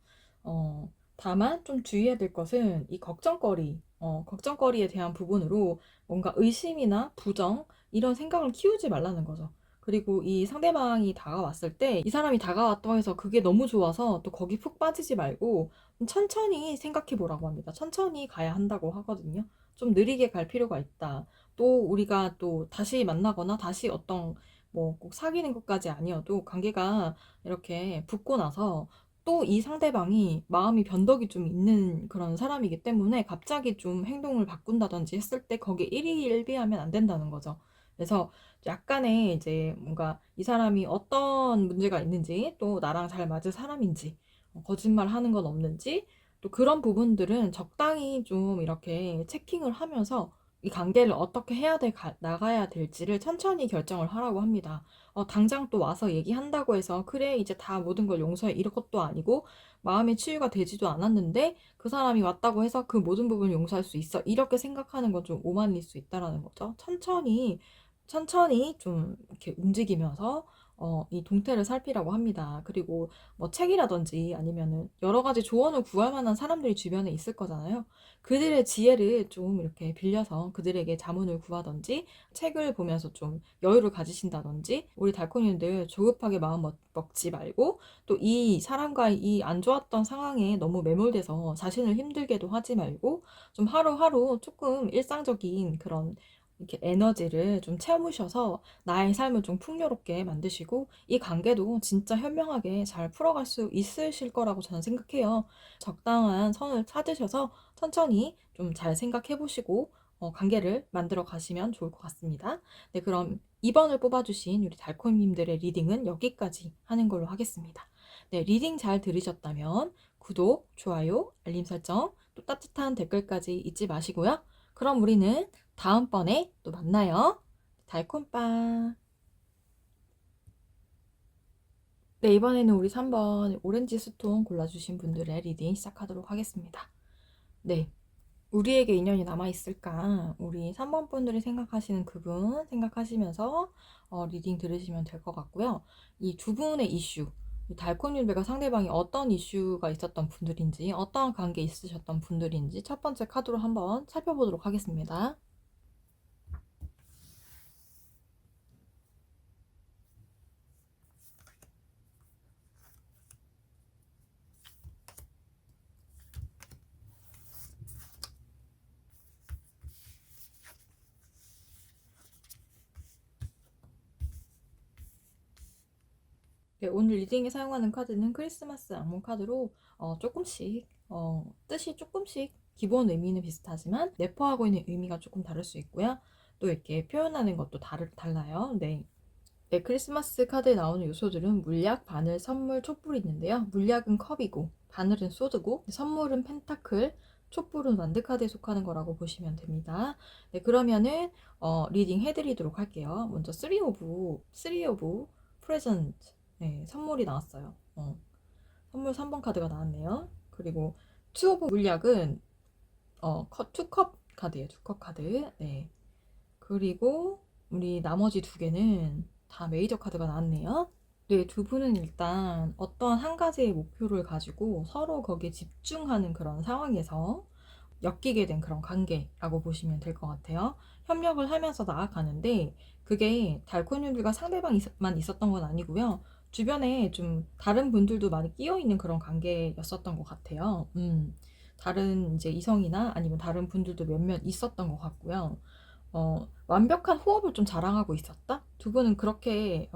다만 좀 주의해야 될 것은 이 걱정거리에 대한 부분으로 뭔가 의심이나 부정 이런 생각을 키우지 말라는 거죠. 그리고 이 상대방이 다가왔을 때 이 사람이 다가왔다고 해서 그게 너무 좋아서 또 거기 푹 빠지지 말고 좀 천천히 생각해 보라고 합니다. 천천히 가야 한다고 하거든요. 좀 느리게 갈 필요가 있다. 또 우리가 또 다시 만나거나 다시 어떤 뭐 꼭 사귀는 것까지 아니어도 관계가 이렇게 붙고 나서 또 이 상대방이 마음이 변덕이 좀 있는 그런 사람이기 때문에 갑자기 좀 행동을 바꾼다든지 했을 때 거기에 일희일비하면 안 된다는 거죠. 그래서 약간의 이제 뭔가 이 사람이 어떤 문제가 있는지 또 나랑 잘 맞을 사람인지 거짓말 하는 건 없는지 또 그런 부분들은 적당히 좀 이렇게 체킹을 하면서 이 관계를 어떻게 나가야 될지를 천천히 결정을 하라고 합니다. 당장 또 와서 얘기한다고 해서 그래 이제 다 모든 걸 용서해 이런 것도 아니고 마음의 치유가 되지도 않았는데 그 사람이 왔다고 해서 그 모든 부분을 용서할 수 있어 이렇게 생각하는 건 좀 오만일 수 있다라는 거죠. 천천히 좀 이렇게 움직이면서 이 동태를 살피라고 합니다. 그리고 뭐 책이라든지 아니면은 여러 가지 조언을 구할 만한 사람들이 주변에 있을 거잖아요. 그들의 지혜를 좀 이렇게 빌려서 그들에게 자문을 구하든지 책을 보면서 좀 여유를 가지신다든지 우리 달코니들 조급하게 먹지 말고 또 이 사람과 이 안 좋았던 상황에 너무 매몰돼서 자신을 힘들게도 하지 말고 좀 하루하루 조금 일상적인 그런 이렇게 에너지를 좀 채우셔서 나의 삶을 좀 풍요롭게 만드시고 이 관계도 진짜 현명하게 잘 풀어갈 수 있으실 거라고 저는 생각해요. 적당한 선을 찾으셔서 천천히 좀 잘 생각해 보시고 관계를 만들어 가시면 좋을 것 같습니다. 네, 그럼 2번을 뽑아주신 우리 달콤님들의 리딩은 여기까지 하는 걸로 하겠습니다. 네, 리딩 잘 들으셨다면 구독, 좋아요, 알림 설정, 또 따뜻한 댓글까지 잊지 마시고요. 그럼 우리는 다음번에 또 만나요. 달콤빠. 네, 이번에는 우리 3번 오렌지 스톤 골라주신 분들의 리딩 시작하도록 하겠습니다. 네. 우리에게 인연이 남아있을까? 우리 3번 분들이 생각하시는 그분 생각하시면서 리딩 들으시면 될 것 같고요. 이 두 분의 이슈, 달콤율배가 상대방이 어떤 이슈가 있었던 분들인지, 어떠한 관계 있으셨던 분들인지 첫 번째 카드로 한번 살펴보도록 하겠습니다. 네, 오늘 리딩에 사용하는 카드는 크리스마스 악몽 카드로 조금씩 뜻이 조금씩 기본 의미는 비슷하지만 내포하고 있는 의미가 조금 다를 수 있고요. 또 이렇게 표현하는 것도 달라요. 네. 네, 크리스마스 카드에 나오는 요소들은 물약, 바늘, 선물, 촛불이 있는데요. 물약은 컵이고 바늘은 소드고 선물은 펜타클, 촛불은 완드 카드에 속하는 거라고 보시면 됩니다. 네, 그러면은 리딩 해드리도록 할게요. 먼저 3 오브 프레젠트 네, 선물이 나왔어요. 선물 3번 카드가 나왔네요. 그리고 2 오브 물약은 2컵 카드예요. 2컵 카드. 네. 그리고 우리 나머지 두 개는 다 메이저 카드가 나왔네요. 네, 두 분은 일단 어떤 한 가지의 목표를 가지고 서로 거기에 집중하는 그런 상황에서 엮이게 된 그런 관계라고 보시면 될 것 같아요. 협력을 하면서 나아가는데 그게 달코님들과 상대방만 있었던 건 아니고요. 주변에 좀 다른 분들도 많이 끼어 있는 그런 관계였었던 것 같아요. 다른 이제 이성이나 아니면 다른 분들도 몇몇 있었던 것 같고요. 완벽한 호흡을 좀 자랑하고 있었다? 두 분은 그렇게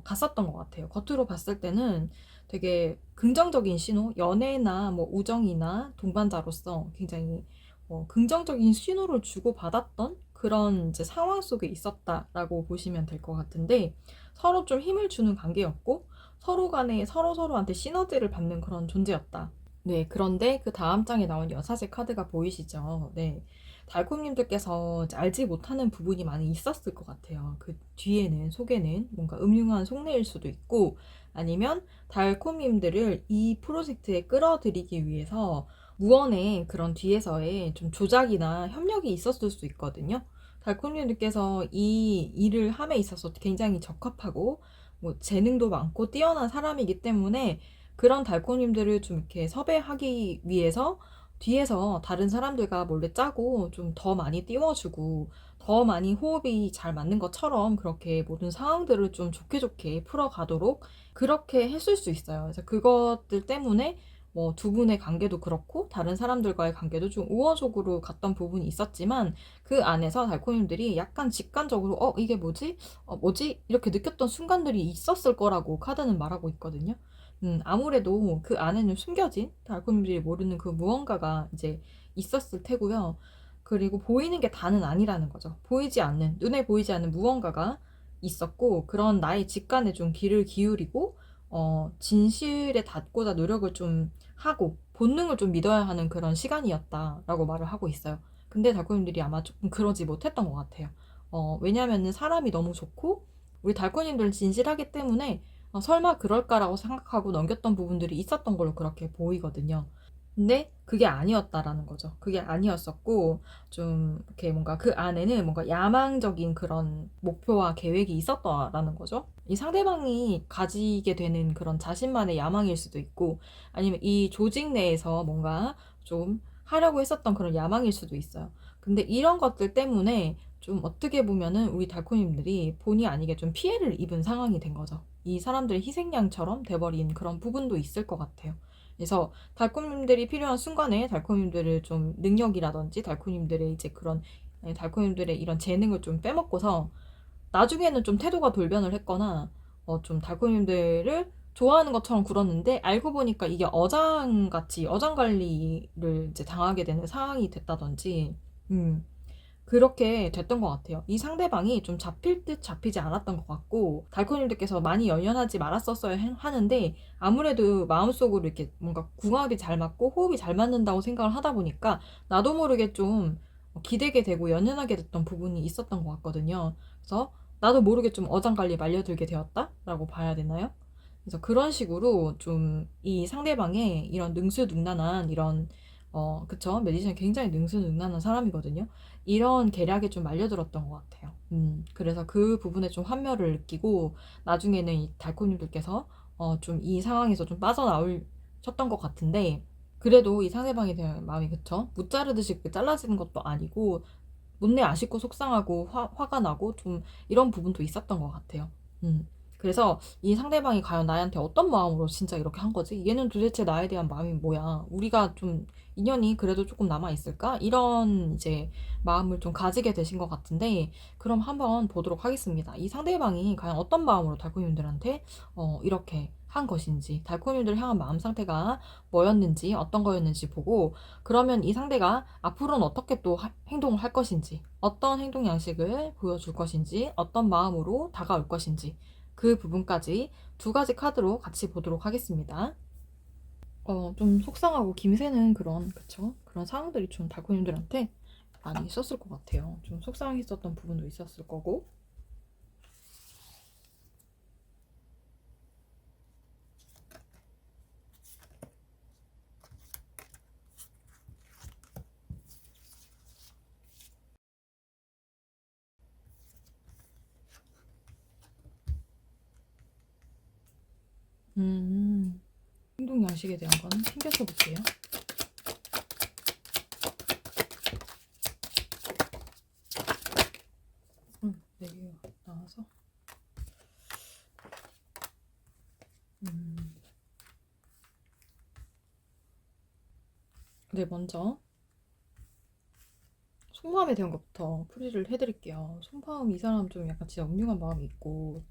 갔었던 것 같아요. 겉으로 봤을 때는 되게 긍정적인 신호, 연애나 뭐 우정이나 동반자로서 굉장히 긍정적인 신호를 주고받았던 그런 이제 상황 속에 있었다라고 보시면 될 것 같은데 서로 좀 힘을 주는 관계였고 서로 간에 서로한테 시너지를 받는 그런 존재였다. 네, 그런데 그 다음 장에 나온 여사제 카드가 보이시죠? 네. 달콤님들께서 알지 못하는 부분이 많이 있었을 것 같아요. 그 뒤에는, 속에는 뭔가 음흉한 속내일 수도 있고, 아니면 달콤님들을 이 프로젝트에 끌어들이기 위해서 무언의 그런 뒤에서의 좀 조작이나 협력이 있었을 수 있거든요. 달콤님들께서 이 일을 함에 있어서 굉장히 적합하고, 뭐 재능도 많고 뛰어난 사람이기 때문에 그런 달콤님들을 좀 이렇게 섭외하기 위해서 뒤에서 다른 사람들과 몰래 짜고 좀 더 많이 띄워주고 더 많이 호흡이 잘 맞는 것처럼 그렇게 모든 상황들을 좀 좋게 좋게 풀어가도록 그렇게 했을 수 있어요. 그래서 그것들 때문에 뭐 두 분의 관계도 그렇고 다른 사람들과의 관계도 좀 우호적으로 갔던 부분이 있었지만 그 안에서 달코님들이 약간 직관적으로 이게 뭐지? 뭐지? 이렇게 느꼈던 순간들이 있었을 거라고 카드는 말하고 있거든요. 아무래도 그 안에는 숨겨진 달콤이들이 모르는 그 무언가가 이제 있었을 테고요. 그리고 보이는 게 다는 아니라는 거죠. 보이지 않는, 눈에 보이지 않는 무언가가 있었고, 그런 나의 직관에 좀 귀를 기울이고, 진실에 닿고자 노력을 좀 하고, 본능을 좀 믿어야 하는 그런 시간이었다라고 말을 하고 있어요. 근데 달콤님들이 아마 조금 그러지 못했던 것 같아요. 왜냐면은 사람이 너무 좋고, 우리 달콤님들은 진실하기 때문에 설마 그럴까라고 생각하고 넘겼던 부분들이 있었던 걸로 그렇게 보이거든요. 근데 그게 아니었다라는 거죠. 그게 아니었었고, 좀, 이렇게 뭔가 그 안에는 뭔가 야망적인 그런 목표와 계획이 있었다라는 거죠. 이 상대방이 가지게 되는 그런 자신만의 야망일 수도 있고, 아니면 이 조직 내에서 뭔가 좀 하려고 했었던 그런 야망일 수도 있어요. 근데 이런 것들 때문에 좀 어떻게 보면은 우리 달코님들이 본의 아니게 좀 피해를 입은 상황이 된 거죠. 이 사람들의 희생양처럼 돼버린 그런 부분도 있을 것 같아요. 그래서 달콤님들이 필요한 순간에 달콤님들을 좀 능력이라든지 달콤님들의 이제 그런 달콤님들의 이런 재능을 좀 빼먹고서 나중에는 좀 태도가 돌변을 했거나 좀 달콤님들을 좋아하는 것처럼 굴었는데 알고 보니까 이게 어장같이 어장 관리를 이제 당하게 되는 상황이 됐다든지 음, 그렇게 됐던 것 같아요. 이 상대방이 좀 잡힐 듯 잡히지 않았던 것 같고, 달코님들께서 많이 연연하지 말았었어야 하는데, 아무래도 마음속으로 이렇게 뭔가 궁합이 잘 맞고 호흡이 잘 맞는다고 생각을 하다 보니까, 나도 모르게 좀 기대게 되고 연연하게 됐던 부분이 있었던 것 같거든요. 그래서 나도 모르게 좀 어장관리에 말려들게 되었다라고 봐야 되나요? 그래서 그런 식으로 좀 이 상대방의 이런 능수능란한 이런 그쵸? 매디슨이 굉장히 능수능란한 사람이거든요. 이런 계략에 좀 말려들었던 것 같아요. 그래서 그 부분에 좀 환멸을 느끼고 나중에는 이 달코님들께서 좀 이 상황에서 좀 빠져나오셨던 것 같은데 그래도 이 상대방에 대한 마음이 그쵸? 무자르듯이 그렇게 잘라지는 것도 아니고 못내 아쉽고 속상하고 화가 나고 좀 이런 부분도 있었던 것 같아요. 음. 그래서 이 상대방이 과연 나한테 어떤 마음으로 진짜 이렇게 한 거지? 얘는 도대체 나에 대한 마음이 뭐야? 우리가 좀 인연이 그래도 조금 남아있을까? 이런 이제 마음을 좀 가지게 되신 것 같은데, 그럼 한번 보도록 하겠습니다. 이 상대방이 과연 어떤 마음으로 달콤님들한테 이렇게 한 것인지, 달콤님들 향한 마음 상태가 뭐였는지, 어떤 거였는지 보고, 그러면 이 상대가 앞으로는 어떻게 또 행동을 할 것인지, 어떤 행동 양식을 보여줄 것인지, 어떤 마음으로 다가올 것인지, 그 부분까지 두 가지 카드로 같이 보도록 하겠습니다. 좀 속상하고 김새는 그런, 그쵸? 그런 상황들이 좀 달코님들한테 많이 있었을 것 같아요. 좀 속상했었던 부분도 있었을 거고. 행동 양식에 대한 거는 신경 써볼게요. 네 개가 나와서 네, 먼저 속마음에 대한 것부터 풀이를 해드릴게요. 속마음, 이 사람 좀 약간 진짜 음흉한 마음이 있고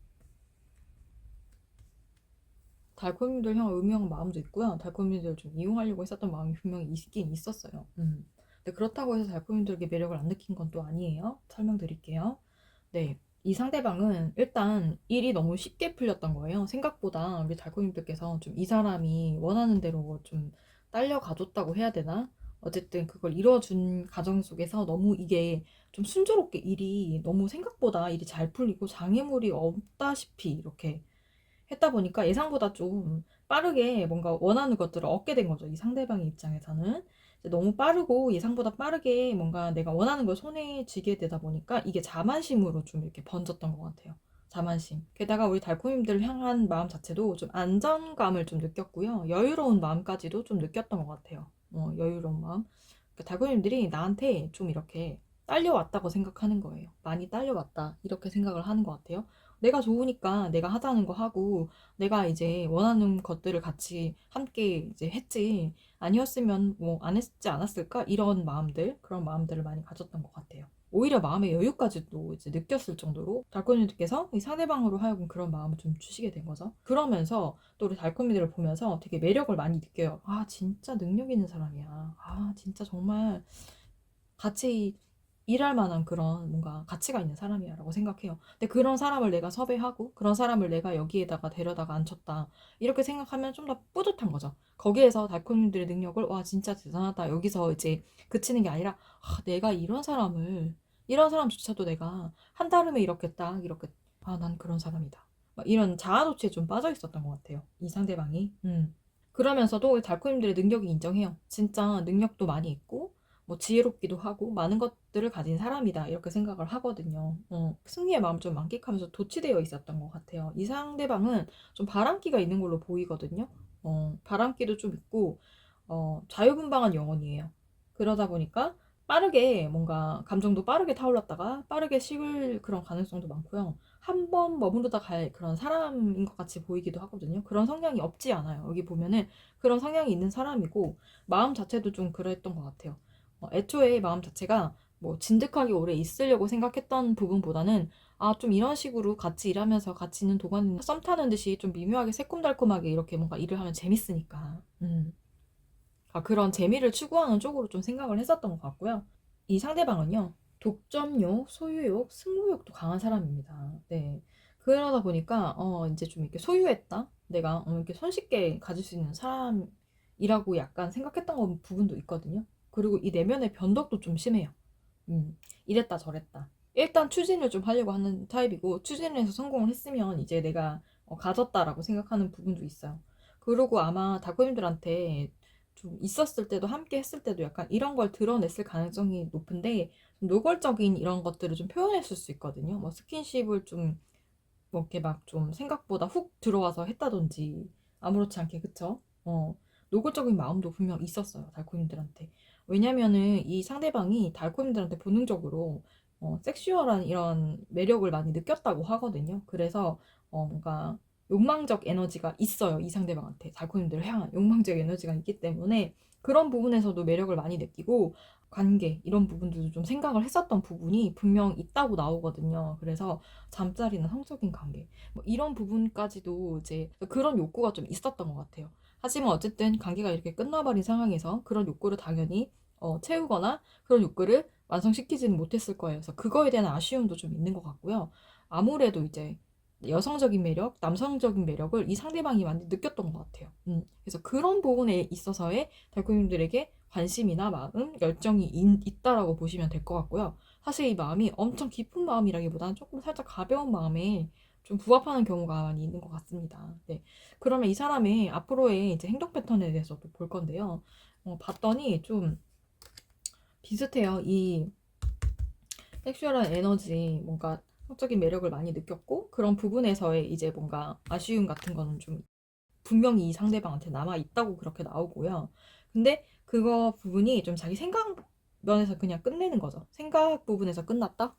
달콤이들 향한 음흉한 마음도 있고요. 달콤이들 좀 이용하려고 했었던 마음이 분명히 있긴 있었어요. 근데 그렇다고 해서 달콤이들에게 매력을 안 느낀 건 또 아니에요. 설명드릴게요. 네, 이 상대방은 일단 일이 너무 쉽게 풀렸던 거예요. 생각보다 우리 달콤이들께서 좀 이 사람이 원하는 대로 좀 딸려가줬다고 해야 되나? 어쨌든 그걸 이루어준 과정 속에서 너무 이게 좀 순조롭게 일이 너무 생각보다 일이 잘 풀리고 장애물이 없다시피 이렇게 했다 보니까 예상보다 좀 빠르게 뭔가 원하는 것들을 얻게 된 거죠. 이 상대방의 입장에서는. 너무 빠르고 예상보다 빠르게 뭔가 내가 원하는 걸 손에 쥐게 되다 보니까 이게 자만심으로 좀 이렇게 번졌던 것 같아요. 자만심. 게다가 우리 달콤님들을 향한 마음 자체도 좀 안정감을 좀 느꼈고요. 여유로운 마음까지도 좀 느꼈던 것 같아요. 여유로운 마음. 그러니까 달콤님들이 나한테 좀 이렇게 딸려왔다고 생각하는 거예요. 많이 딸려왔다. 이렇게 생각을 하는 것 같아요. 내가 좋으니까 내가 하자는 거 하고 내가 이제 원하는 것들을 같이 함께 이제 했지 아니었으면 뭐 안 했지 않았을까 이런 마음들 그런 마음들을 많이 가졌던 것 같아요. 오히려 마음의 여유까지도 이제 느꼈을 정도로 달콤이들께서 이 상대방으로 하여금 그런 마음을 좀 주시게 된 거죠. 그러면서 또 우리 달콤이들을 보면서 되게 매력을 많이 느껴요. 아, 진짜 능력 있는 사람이야. 아, 진짜 정말 같이 일할 만한 그런 뭔가 가치가 있는 사람이야 라고 생각해요. 근데 그런 사람을 내가 섭외하고 그런 사람을 내가 여기에다가 데려다가 앉혔다 이렇게 생각하면 좀 더 뿌듯한 거죠. 거기에서 달콤님들의 능력을 와 진짜 대단하다 여기서 이제 그치는 게 아니라 내가 이런 사람조차도 내가 한다름에 이렇게 딱 이렇게 난 그런 사람이다 막 이런 자아도취에 좀 빠져 있었던 것 같아요. 이 상대방이. 그러면서도 달콤님들의 능력이 인정해요. 진짜 능력도 많이 있고 뭐 지혜롭기도 하고 많은 것들을 가진 사람이다 이렇게 생각을 하거든요. 승리의 마음을 좀 만끽하면서 도취되어 있었던 것 같아요. 이 상대방은 좀 바람기가 있는 걸로 보이거든요. 바람기도 좀 있고 자유분방한 영혼이에요. 그러다 보니까 빠르게 뭔가 감정도 빠르게 타올랐다가 빠르게 식을 그런 가능성도 많고요. 한 번 머무르다 갈 그런 사람인 것 같이 보이기도 하거든요. 그런 성향이 없지 않아요. 여기 보면은 그런 성향이 있는 사람이고 마음 자체도 좀 그랬던 것 같아요. 애초에 마음 자체가 뭐 진득하게 오래 있으려고 생각했던 부분보다는 좀 이런 식으로 같이 일하면서 같이 있는 동안 썸 타는 듯이 좀 미묘하게 새콤달콤하게 이렇게 뭔가 일을 하면 재밌으니까. 그런 재미를 추구하는 쪽으로 좀 생각을 했었던 것 같고요. 이 상대방은요, 독점욕, 소유욕, 승부욕도 강한 사람입니다. 네. 그러다 보니까, 이제 좀 이렇게 소유했다? 내가 이렇게 손쉽게 가질 수 있는 사람이라고 약간 생각했던 부분도 있거든요. 그리고 이 내면의 변덕도 좀 심해요. 이랬다 저랬다. 일단 추진을 좀 하려고 하는 타입이고, 추진을 해서 성공을 했으면 이제 내가 가졌다라고 생각하는 부분도 있어요. 그리고 아마 다크님들한테 좀 있었을 때도 함께 했을 때도 약간 이런 걸 드러냈을 가능성이 높은데 좀 노골적인 이런 것들을 좀 표현했을 수 있거든요. 뭐 스킨십을 좀 뭐 이렇게 막 좀 생각보다 훅 들어와서 했다든지 아무렇지 않게 그쵸? 노골적인 마음도 분명 있었어요 달코님들한테. 왜냐면은 이 상대방이 달코님들한테 본능적으로 섹슈얼한 이런 매력을 많이 느꼈다고 하거든요. 그래서 뭔가 욕망적 에너지가 있어요. 이 상대방한테 달코님들을 향한 욕망적 에너지가 있기 때문에 그런 부분에서도 매력을 많이 느끼고 관계 이런 부분들도 좀 생각을 했었던 부분이 분명 있다고 나오거든요. 그래서 잠자리나 성적인 관계 뭐 이런 부분까지도 이제 그런 욕구가 좀 있었던 것 같아요. 하지만 어쨌든 관계가 이렇게 끝나버린 상황에서 그런 욕구를 당연히 채우거나 그런 욕구를 완성시키지는 못했을 거예요. 그래서 그거에 대한 아쉬움도 좀 있는 것 같고요. 아무래도 이제 여성적인 매력, 남성적인 매력을 이 상대방이 많이 느꼈던 것 같아요. 그래서 그런 부분에 있어서의 달콤님들에게 관심이나 마음, 열정이 있다라고 보시면 될 것 같고요. 사실 이 마음이 엄청 깊은 마음이라기보다는 조금 살짝 가벼운 마음에 좀 부합하는 경우가 많이 있는 것 같습니다. 네. 그러면 이 사람의 앞으로의 이제 행동 패턴에 대해서도 볼 건데요. 봤더니 좀 비슷해요. 이 섹슈얼한 에너지, 뭔가 성적인 매력을 많이 느꼈고 그런 부분에서의 이제 뭔가 아쉬움 같은 거는 좀 분명히 이 상대방한테 남아있다고 그렇게 나오고요. 근데 그거 부분이 좀 자기 생각 면에서 그냥 끝내는 거죠. 생각 부분에서 끝났다?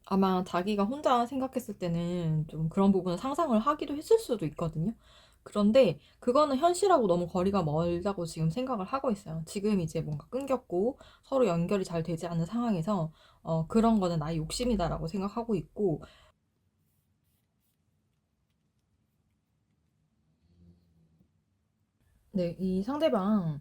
아마 자기가 혼자 생각했을 때는 좀 그런 부분을 상상을 하기도 했을 수도 있거든요. 그런데 그거는 현실하고 너무 거리가 멀다고 지금 생각을 하고 있어요. 지금 이제 뭔가 끊겼고 서로 연결이 잘 되지 않는 상황에서 그런 거는 나의 욕심이다라고 생각하고 있고, 네, 이 상대방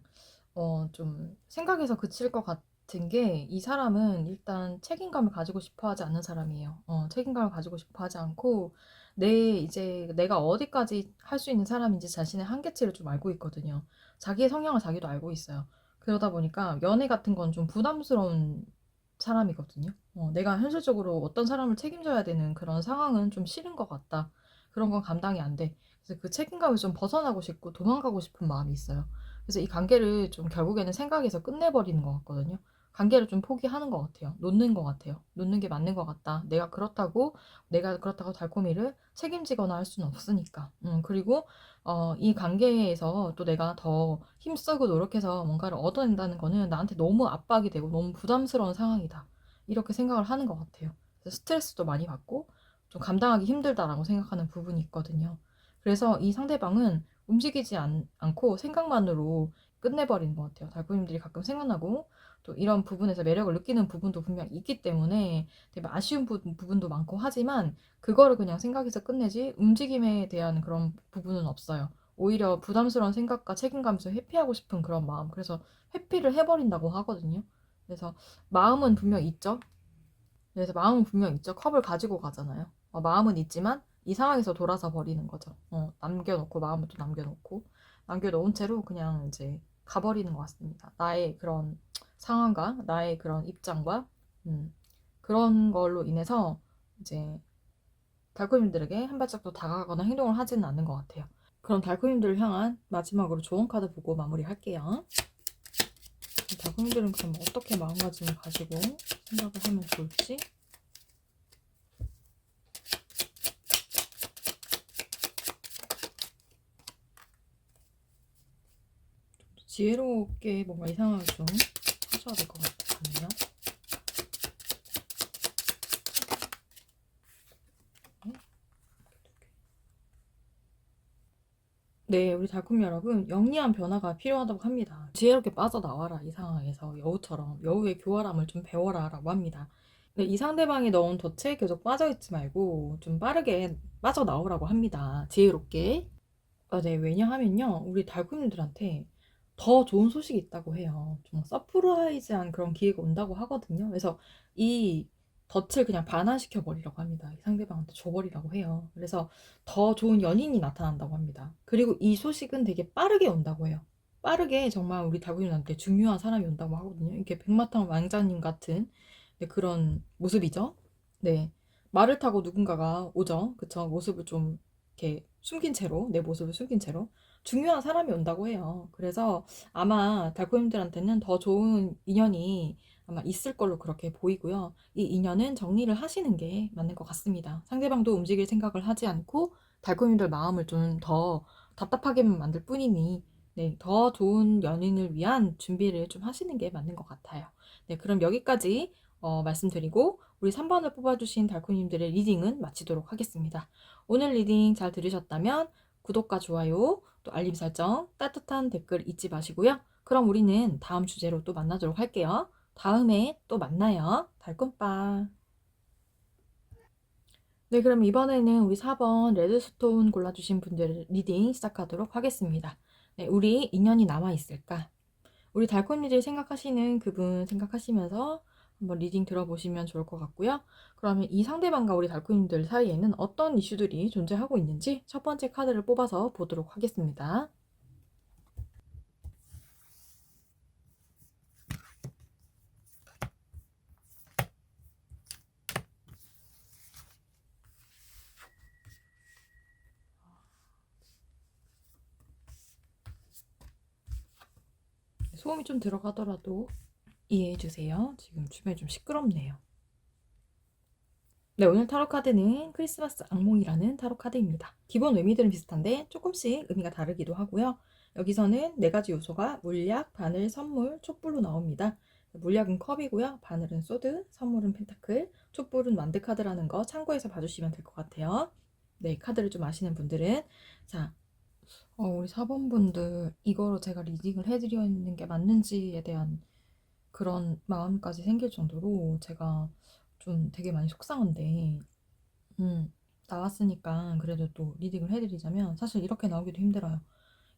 좀 생각에서 그칠 것 같은 게, 이 사람은 일단 책임감을 가지고 싶어 하지 않는 사람이에요. 책임감을 가지고 싶어 하지 않고, 이제 내가 어디까지 할 수 있는 사람인지 자신의 한계치를 좀 알고 있거든요. 자기의 성향을 자기도 알고 있어요. 그러다 보니까 연애 같은 건 좀 부담스러운 사람이거든요. 내가 현실적으로 어떤 사람을 책임져야 되는 그런 상황은 좀 싫은 것 같다. 그런 건 감당이 안 돼. 그래서 그 책임감을 좀 벗어나고 싶고 도망가고 싶은 마음이 있어요. 그래서 이 관계를 좀 결국에는 생각해서 끝내버리는 것 같거든요. 관계를 좀 포기하는 것 같아요. 놓는 것 같아요. 놓는 게 맞는 것 같다. 내가 그렇다고 달콤이를 책임지거나 할 수는 없으니까. 그리고 이 관계에서 또 내가 더 힘쓰고 노력해서 뭔가를 얻어낸다는 거는 나한테 너무 압박이 되고 너무 부담스러운 상황이다. 이렇게 생각을 하는 것 같아요. 그래서 스트레스도 많이 받고 좀 감당하기 힘들다라고 생각하는 부분이 있거든요. 그래서 이 상대방은 움직이지 않고 생각만으로 끝내버리는 것 같아요. 달콤님들이 가끔 생각나고 또 이런 부분에서 매력을 느끼는 부분도 분명 있기 때문에 되게 아쉬운 부분도 많고 하지만, 그거를 그냥 생각해서 끝내지 움직임에 대한 그런 부분은 없어요. 오히려 부담스러운 생각과 책임감에서 회피하고 싶은 그런 마음. 그래서 회피를 해버린다고 하거든요. 그래서 마음은 분명 있죠. 그래서 마음은 분명 있죠. 컵을 가지고 가잖아요. 마음은 있지만 이 상황에서 돌아서 버리는 거죠. 남겨놓고, 마음을 또 남겨놓은 채로 그냥 이제 가버리는 것 같습니다. 나의 그런 상황과 나의 그런 입장과 그런 걸로 인해서 이제 달콤님들에게 한 발짝 더 다가가거나 행동을 하지는 않는 것 같아요. 그럼 달콤님들을 향한 마지막으로 조언 카드 보고 마무리할게요. 달콤님들은 그럼 어떻게 마음가짐을 가지고 생각을 하면 좋을지. 지혜롭게 뭔가 이 상황을 좀 하셔야 될 것 같네요. 네, 우리 달콤 여러분, 영리한 변화가 필요하다고 합니다. 지혜롭게 빠져나와라, 이 상황에서. 여우처럼, 여우의 교활함을 좀 배워라, 라고 합니다. 네, 이 상대방이 넣은 덫에 계속 빠져있지 말고, 좀 빠르게 빠져나오라고 합니다. 지혜롭게. 네, 왜냐하면요, 우리 달콤님들한테 더 좋은 소식이 있다고 해요. 좀 서프라이즈한 그런 기회가 온다고 하거든요. 그래서 이 덫을 그냥 반환시켜 버리라고 합니다. 이 상대방한테 줘버리라고 해요. 그래서 더 좋은 연인이 나타난다고 합니다. 그리고 이 소식은 되게 빠르게 온다고 해요. 빠르게 정말 우리 달콤님한테 중요한 사람이 온다고 하거든요. 이게 백마탄 왕자님 같은, 네, 그런 모습이죠. 네. 말을 타고 누군가가 오죠. 그쵸? 모습을 좀 이렇게 숨긴 채로, 내 모습을 숨긴 채로 중요한 사람이 온다고 해요. 그래서 아마 달콤님들한테는 더 좋은 인연이 아마 있을 걸로 그렇게 보이고요. 이 인연은 정리를 하시는 게 맞는 것 같습니다. 상대방도 움직일 생각을 하지 않고 달콤님들 마음을 좀 더 답답하게만 만들 뿐이니, 네, 더 좋은 연인을 위한 준비를 좀 하시는 게 맞는 것 같아요. 네, 그럼 여기까지 말씀드리고 우리 3번을 뽑아주신 달콤님들의 리딩은 마치도록 하겠습니다. 오늘 리딩 잘 들으셨다면 구독과 좋아요, 또 알림 설정, 따뜻한 댓글 잊지 마시고요. 그럼 우리는 다음 주제로 또 만나도록 할게요. 다음에 또 만나요. 달콤빠. 네, 그럼 이번에는 우리 4번 레드스톤 골라주신 분들 리딩 시작하도록 하겠습니다. 네, 우리 인연이 남아있을까? 우리 달콤이들 생각하시는 그분 생각하시면서 한번 리딩 들어보시면 좋을 것 같고요. 그러면 이 상대방과 우리 달콤이들 사이에는 어떤 이슈들이 존재하고 있는지 첫 번째 카드를 뽑아서 보도록 하겠습니다. 소음이 좀 들어가더라도 이해해 주세요. 지금 주변이 좀 시끄럽네요. 네, 오늘 타로 카드는 크리스마스 악몽이라는 타로 카드입니다. 기본 의미들은 비슷한데 조금씩 의미가 다르기도 하고요. 여기서는 네 가지 요소가 물약, 바늘, 선물, 촛불로 나옵니다. 물약은 컵이고요. 바늘은 소드, 선물은 펜타클, 촛불은 완드 카드라는 거 참고해서 봐주시면 될 것 같아요. 네, 카드를 좀 아시는 분들은. 자, 우리 4번 분들 이거로 제가 리딩을 해드리는 게 맞는지에 대한 그런 마음까지 생길 정도로 제가 좀 되게 많이 속상한데, 음, 나왔으니까 그래도 또 리딩을 해드리자면 사실 이렇게 나오기도 힘들어요.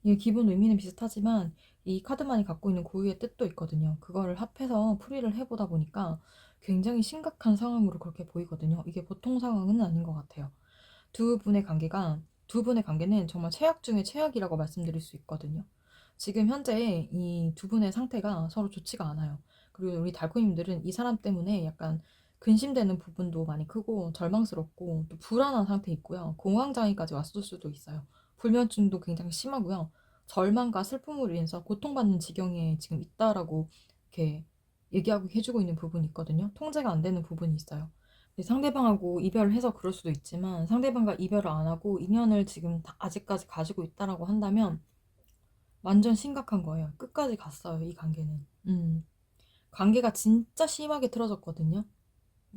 이게 기본 의미는 비슷하지만 이 카드만이 갖고 있는 고유의 뜻도 있거든요. 그거를 합해서 풀이를 해보다 보니까 굉장히 심각한 상황으로 그렇게 보이거든요. 이게 보통 상황은 아닌 것 같아요. 두 분의 관계는 정말 최악 중에 최악이라고 말씀드릴 수 있거든요. 지금 현재 이 두 분의 상태가 서로 좋지가 않아요. 그리고 우리 달코님들은 이 사람 때문에 약간 근심되는 부분도 많이 크고 절망스럽고 또 불안한 상태에 있고요. 공황장애까지 왔을 수도 있어요. 불면증도 굉장히 심하고요. 절망과 슬픔으로 인해서 고통받는 지경에 지금 있다라고 이렇게 얘기하고 해주고 있는 부분이 있거든요. 통제가 안 되는 부분이 있어요. 상대방하고 이별을 해서 그럴 수도 있지만 상대방과 이별을 안 하고 인연을 지금 아직까지 가지고 있다라고 한다면 완전 심각한 거예요. 끝까지 갔어요, 이 관계는. 관계가 진짜 심하게 틀어졌거든요.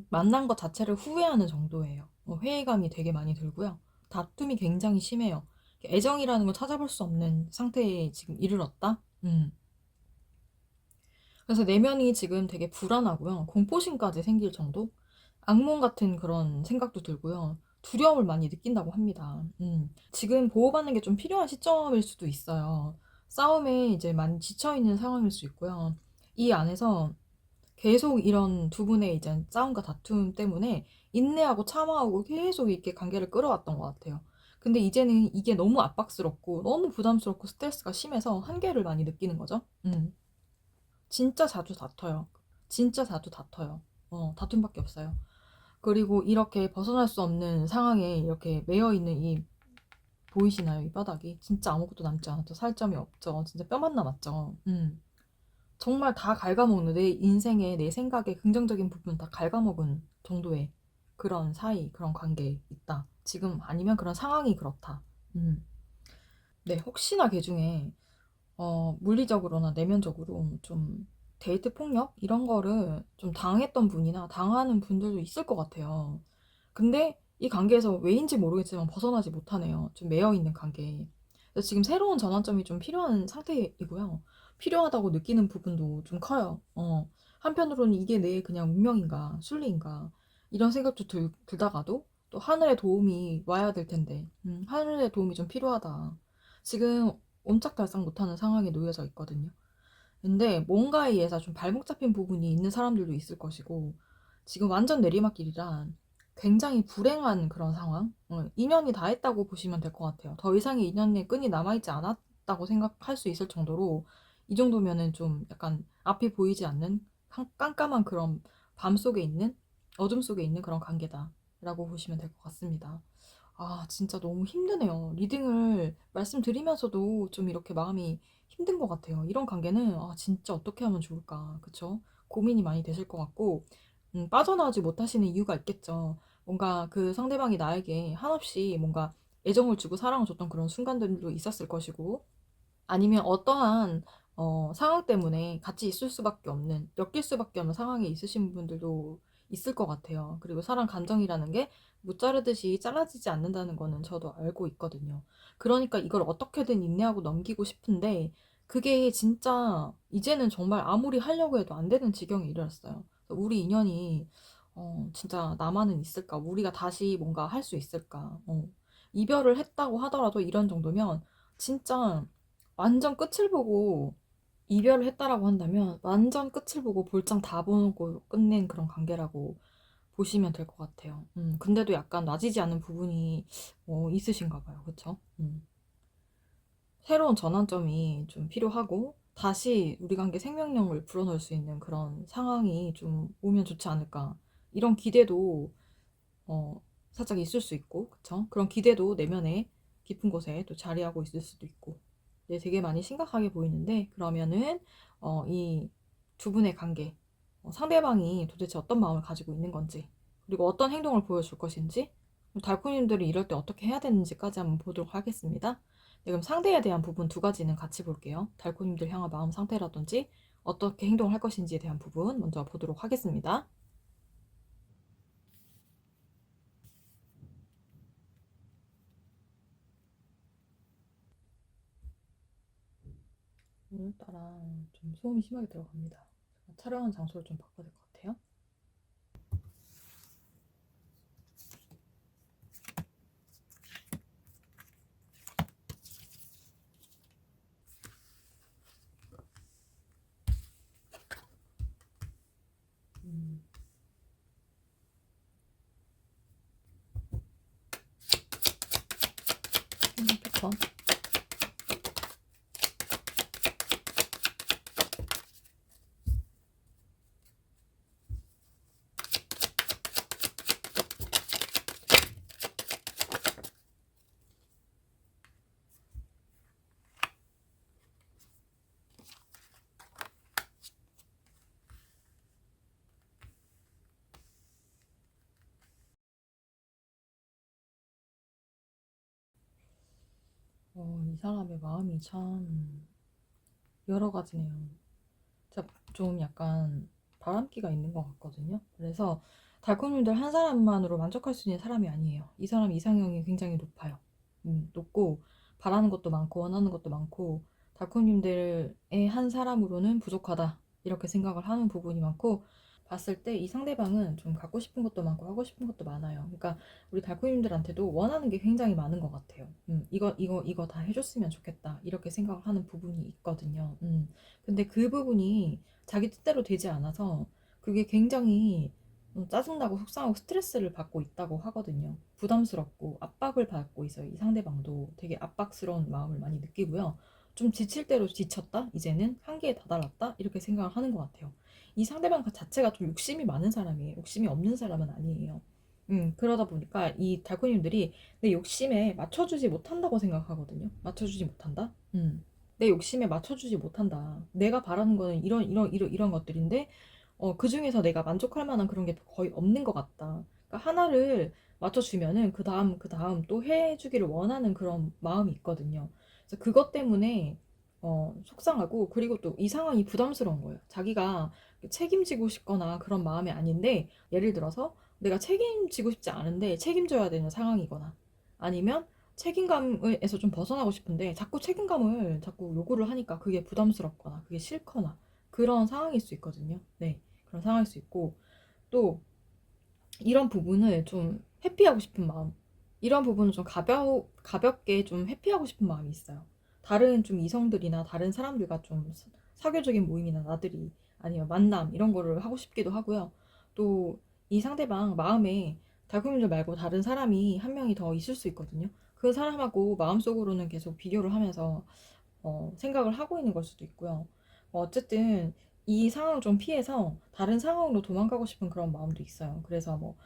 만난 것 자체를 후회하는 정도예요. 회의감이 되게 많이 들고요. 다툼이 굉장히 심해요. 애정이라는 걸 찾아볼 수 없는 상태에 지금 이르렀다? 그래서 내면이 지금 되게 불안하고요. 공포심까지 생길 정도? 악몽 같은 그런 생각도 들고요. 두려움을 많이 느낀다고 합니다. 지금 보호받는 게 좀 필요한 시점일 수도 있어요. 싸움에 이제 많이 지쳐있는 상황일 수 있고요. 이 안에서 계속 이런 두 분의 이제 싸움과 다툼 때문에 인내하고 참아오고 계속 이렇게 관계를 끌어왔던 것 같아요. 근데 이제는 이게 너무 압박스럽고 너무 부담스럽고 스트레스가 심해서 한계를 많이 느끼는 거죠. 진짜 자주 다퉈요. 진짜 자주 다퉈요. 다툼밖에 없어요. 그리고 이렇게 벗어날 수 없는 상황에 이렇게 매여 있는 이 보이시나요? 이 바닥이 진짜 아무것도 남지 않았죠. 살점이 없죠. 진짜 뼈만 남았죠. 정말 다 갉아먹는 내 인생에 내 생각에 긍정적인 부분 다 갉아먹은 정도의 그런 사이 그런 관계에 있다. 지금 아니면 그런 상황이 그렇다. 음. 네, 혹시나 걔 중에 물리적으로나 내면적으로 좀 데이트 폭력 이런 거를 좀 당했던 분이나 당하는 분들도 있을 것 같아요. 근데 이 관계에서 왜인지 모르겠지만 벗어나지 못하네요. 좀 매여 있는 관계. 그래서 지금 새로운 전환점이 좀 필요한 상태이고요. 필요하다고 느끼는 부분도 좀 커요. 한편으로는 이게 내 그냥 운명인가, 순리인가, 이런 생각도 들다가도 또 하늘의 도움이 와야 될 텐데, 하늘의 도움이 좀 필요하다. 지금 옴짝달싹 못하는 상황에 놓여져 있거든요. 근데 뭔가에 의해서 좀 발목 잡힌 부분이 있는 사람들도 있을 것이고, 지금 완전 내리막길이라 굉장히 불행한 그런 상황? 인연이 다 했다고 보시면 될 것 같아요. 더 이상의 인연의 끈이 남아있지 않았다고 생각할 수 있을 정도로 이 정도면은 좀 약간 앞이 보이지 않는 깜깜한 그런 밤 속에 있는 어둠 속에 있는 그런 관계다라고 보시면 될 것 같습니다. 아, 진짜 너무 힘드네요. 리딩을 말씀드리면서도 좀 이렇게 마음이 힘든 것 같아요. 이런 관계는 진짜 어떻게 하면 좋을까, 그쵸? 고민이 많이 되실 것 같고, 빠져나오지 못하시는 이유가 있겠죠. 뭔가 그 상대방이 나에게 한없이 뭔가 애정을 주고 사랑을 줬던 그런 순간들도 있었을 것이고, 아니면 어떠한 상황 때문에 같이 있을 수밖에 없는, 엮일 수밖에 없는 상황에 있으신 분들도 있을 것 같아요. 그리고 사람 감정이라는 게 못 자르듯이 잘라지지 않는다는 거는 저도 알고 있거든요. 그러니까 이걸 어떻게든 인내하고 넘기고 싶은데 그게 진짜 이제는 정말 아무리 하려고 해도 안 되는 지경에 이르렀어요. 우리 인연이 진짜 나만은 있을까? 우리가 다시 뭔가 할 수 있을까? 이별을 했다고 하더라도 이런 정도면 진짜 완전 끝을 보고 이별을 했다라고 한다면 완전 끝을 보고 볼장 다 보고 끝낸 그런 관계라고 보시면 될 것 같아요. 근데도 약간 놔지지 않는 부분이 있으신가 봐요. 그쵸? 새로운 전환점이 좀 필요하고 다시 우리 관계 생명력을 불어넣을 수 있는 그런 상황이 좀 오면 좋지 않을까. 이런 기대도 살짝 있을 수 있고, 그쵸? 그런 기대도 내면에 깊은 곳에 또 자리하고 있을 수도 있고. 네, 되게 많이 심각하게 보이는데, 그러면은, 이 두 분의 관계, 상대방이 도대체 어떤 마음을 가지고 있는 건지, 그리고 어떤 행동을 보여줄 것인지, 달코님들이 이럴 때 어떻게 해야 되는지까지 한번 보도록 하겠습니다. 네, 그럼 상대에 대한 부분 두 가지는 같이 볼게요. 달코님들 향한 마음 상태라든지 어떻게 행동을 할 것인지에 대한 부분 먼저 보도록 하겠습니다. 오늘따라 좀 소음이 심하게 들어갑니다. 촬영한 장소를 좀 바꿔야 될 것 같아요. 음, 패턴. 이 사람의 마음이 참 여러 가지네요. 제가 좀 약간 바람기가 있는 것 같거든요. 그래서 달콤님들 한 사람만으로 만족할 수 있는 사람이 아니에요. 이 사람 이상형이 굉장히 높아요. 높고 바라는 것도 많고 원하는 것도 많고 달콤님들의 한 사람으로는 부족하다 이렇게 생각을 하는 부분이 많고 봤을 때 이 상대방은 좀 갖고 싶은 것도 많고 하고 싶은 것도 많아요. 그러니까 우리 달콤님들한테도 원하는 게 굉장히 많은 것 같아요. 이거 다 해줬으면 좋겠다 이렇게 생각을 하는 부분이 있거든요. 근데 그 부분이 자기 뜻대로 되지 않아서 그게 굉장히 짜증나고 속상하고 스트레스를 받고 있다고 하거든요. 부담스럽고 압박을 받고 있어요. 이 상대방도 되게 압박스러운 마음을 많이 느끼고요. 좀 지칠 대로 지쳤다? 이제는 한계에 다다랐다? 이렇게 생각을 하는 것 같아요. 이 상대방 자체가 좀 욕심이 많은 사람이에요. 욕심이 없는 사람은 아니에요. 그러다 보니까 이 달코님들이 내 욕심에 맞춰주지 못한다고 생각하거든요. 맞춰주지 못한다? 내 욕심에 맞춰주지 못한다. 내가 바라는 거는 이런 것들인데, 그 중에서 내가 만족할 만한 그런 게 거의 없는 것 같다. 그러니까 하나를 맞춰주면은 그 다음 또 해주기를 원하는 그런 마음이 있거든요. 그래서 그것 때문에, 속상하고, 그리고 또 이 상황이 부담스러운 거예요. 자기가 책임지고 싶거나 그런 마음이 아닌데, 예를 들어서 내가 책임지고 싶지 않은데 책임져야 되는 상황이거나, 아니면 책임감에서 좀 벗어나고 싶은데 자꾸 책임감을 자꾸 요구를 하니까 그게 부담스럽거나 그게 싫거나 그런 상황일 수 있거든요. 네. 그런 상황일 수 있고 또 이런 부분을 좀 회피하고 싶은 마음. 이런 부분을 좀 가볍게 좀 회피하고 싶은 마음이 있어요. 다른 좀 이성들이나 다른 사람들과 좀 사교적인 모임이나 나들이 아니면 만남 이런 거를 하고 싶기도 하고요. 또 이 상대방 마음에 달콤이들 말고 다른 사람이 한 명이 더 있을 수 있거든요. 그 사람하고 마음속으로는 계속 비교를 하면서 생각을 하고 있는 걸 수도 있고요. 어쨌든 이 상황을 좀 피해서 다른 상황으로 도망가고 싶은 그런 마음도 있어요. 그래서 뭐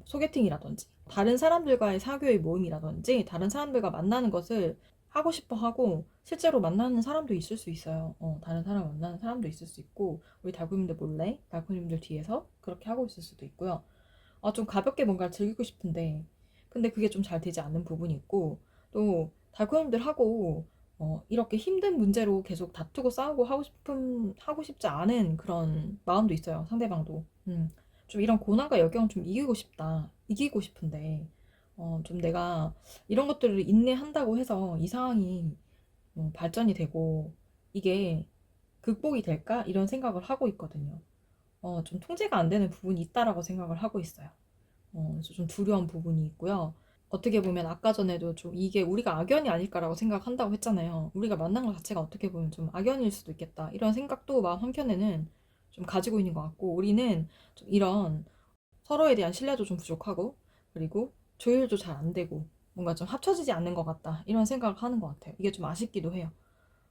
소개팅이라든지 다른 사람들과의 사교의 모임이라든지 다른 사람들과 만나는 것을 하고 싶어 하고 실제로 만나는 사람도 있을 수 있어요. 다른 사람 만나는 사람도 있을 수 있고 우리 달콤님들 몰래 달콤님들 뒤에서 그렇게 하고 있을 수도 있고요. 좀 가볍게 뭔가를 즐기고 싶은데 근데 그게 좀 잘 되지 않는 부분이 있고 또 달코님들하고 이렇게 힘든 문제로 계속 다투고 싸우고 하고 싶지 않은 그런 마음도 있어요. 상대방도. 좀 이런 고난과 역경을 좀 이기고 싶다. 이기고 싶은데 좀 내가 이런 것들을 인내한다고 해서 이 상황이 발전이 되고 이게 극복이 될까? 이런 생각을 하고 있거든요. 좀 통제가 안 되는 부분이 있다라고 생각을 하고 있어요. 그래서 좀 두려운 부분이 있고요. 어떻게 보면 아까 전에도 좀 이게 우리가 악연이 아닐까라고 생각한다고 했잖아요. 우리가 만난 것 자체가 어떻게 보면 좀 악연일 수도 있겠다. 이런 생각도 마음 한켠에는 좀 가지고 있는 것 같고, 우리는 좀 이런 서로에 대한 신뢰도 좀 부족하고, 그리고 조율도 잘 안 되고, 뭔가 좀 합쳐지지 않는 것 같다. 이런 생각을 하는 것 같아요. 이게 좀 아쉽기도 해요.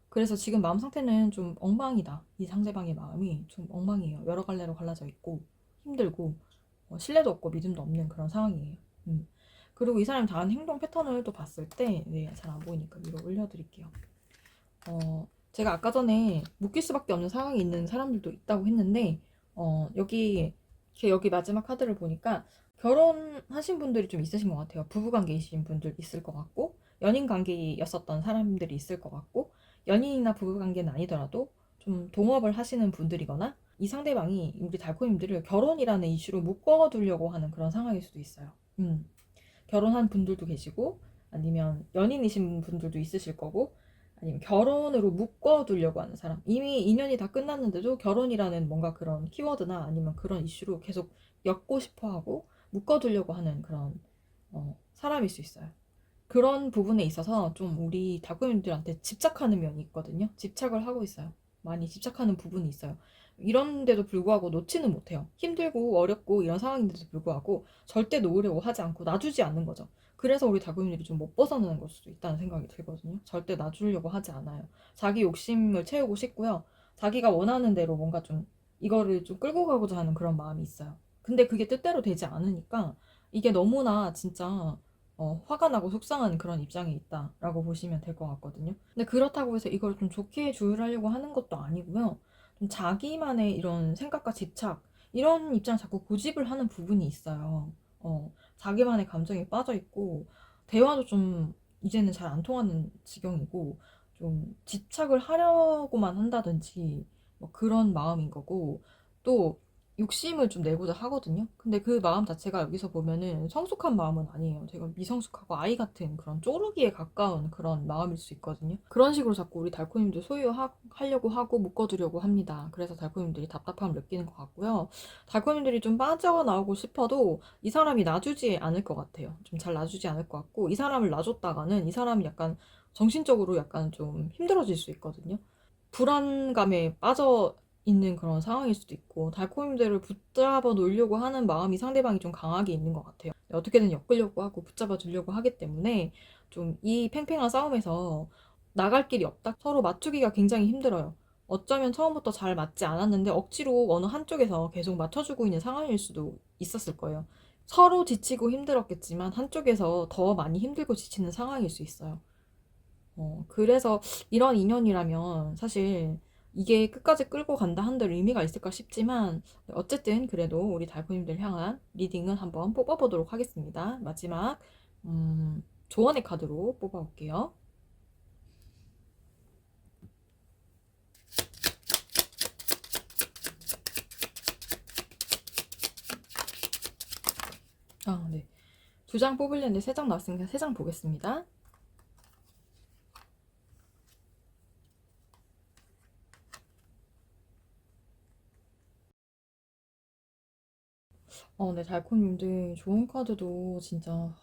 그래서 지금 마음 상태는 좀 엉망이다. 이 상대방의 마음이 좀 엉망이에요. 여러 갈래로 갈라져 있고, 힘들고, 신뢰도 없고 믿음도 없는 그런 상황이에요. 음. 그리고 이 사람이 다한 행동 패턴을 또 봤을 때, 네, 잘 안 보이니까 위로 올려드릴게요. 제가 아까 전에 묶일 수밖에 없는 상황이 있는 사람들도 있다고 했는데, 여기 마지막 카드를 보니까 결혼하신 분들이 좀 있으신 것 같아요. 부부관계이신 분들 있을 것 같고, 연인관계였었던 사람들이 있을 것 같고, 연인이나 부부관계는 아니더라도 좀 동업을 하시는 분들이거나, 이 상대방이 우리 달코님들을 결혼이라는 이슈로 묶어두려고 하는 그런 상황일 수도 있어요. 결혼한 분들도 계시고, 아니면 연인이신 분들도 있으실 거고, 아니면 결혼으로 묶어두려고 하는 사람. 이미 인연이 다 끝났는데도 결혼이라는 뭔가 그런 키워드나 아니면 그런 이슈로 계속 엮고 싶어 하고, 묶어두려고 하는 그런 사람일 수 있어요. 그런 부분에 있어서 좀 우리 달콤님들한테 집착하는 면이 있거든요. 집착을 하고 있어요. 많이 집착하는 부분이 있어요. 이런데도 불구하고 놓지는 못해요. 힘들고 어렵고 이런 상황인데도 불구하고 절대 놓으려고 하지 않고 놔주지 않는 거죠. 그래서 우리 달콤님들이 좀 못 벗어나는 걸 수도 있다는 생각이 들거든요. 절대 놔주려고 하지 않아요. 자기 욕심을 채우고 싶고요. 자기가 원하는 대로 뭔가 좀 이거를 좀 끌고 가고자 하는 그런 마음이 있어요. 근데 그게 뜻대로 되지 않으니까 이게 너무나 진짜 화가 나고 속상한 그런 입장에 있다라고 보시면 될 것 같거든요. 근데 그렇다고 해서 이걸 좀 좋게 조율하려고 하는 것도 아니고요. 좀 자기만의 이런 생각과 집착, 이런 입장 자꾸 고집을 하는 부분이 있어요. 자기만의 감정에 빠져 있고, 대화도 좀 이제는 잘 안 통하는 지경이고, 좀 집착을 하려고만 한다든지, 뭐 그런 마음인 거고, 또 욕심을 좀 내고자 하거든요. 근데 그 마음 자체가 여기서 보면은 성숙한 마음은 아니에요. 제가 미성숙하고 아이 같은 그런 쪼르기에 가까운 그런 마음일 수 있거든요. 그런 식으로 자꾸 우리 달코님들 소유하려고 하고 묶어두려고 합니다. 그래서 달코님들이 답답함을 느끼는 것 같고요. 달코님들이 좀 빠져나오고 싶어도 이 사람이 놔주지 않을 것 같아요. 좀 잘 놔주지 않을 것 같고, 이 사람을 놔줬다가는 이 사람이 약간 정신적으로 약간 좀 힘들어질 수 있거든요. 불안감에 빠져 있는 그런 상황일 수도 있고, 달콤님들을 붙잡아 놓으려고 하는 마음이 상대방이 좀 강하게 있는 것 같아요. 어떻게든 엮으려고 하고 붙잡아 주려고 하기 때문에 좀 이 팽팽한 싸움에서 나갈 길이 없다. 서로 맞추기가 굉장히 힘들어요. 어쩌면 처음부터 잘 맞지 않았는데 억지로 어느 한쪽에서 계속 맞춰주고 있는 상황일 수도 있었을 거예요. 서로 지치고 힘들었겠지만 한쪽에서 더 많이 힘들고 지치는 상황일 수 있어요. 그래서 이런 인연이라면 사실 이게 끝까지 끌고 간다 한들 의미가 있을까 싶지만, 어쨌든 그래도 우리 달코님들 향한 리딩은 한번 뽑아보도록 하겠습니다. 마지막 조언의 카드로 뽑아볼게요. 네. 2장 뽑으려는데 3장 나왔으니까 3장 보겠습니다. 네, 달코님들 좋은 카드도 진짜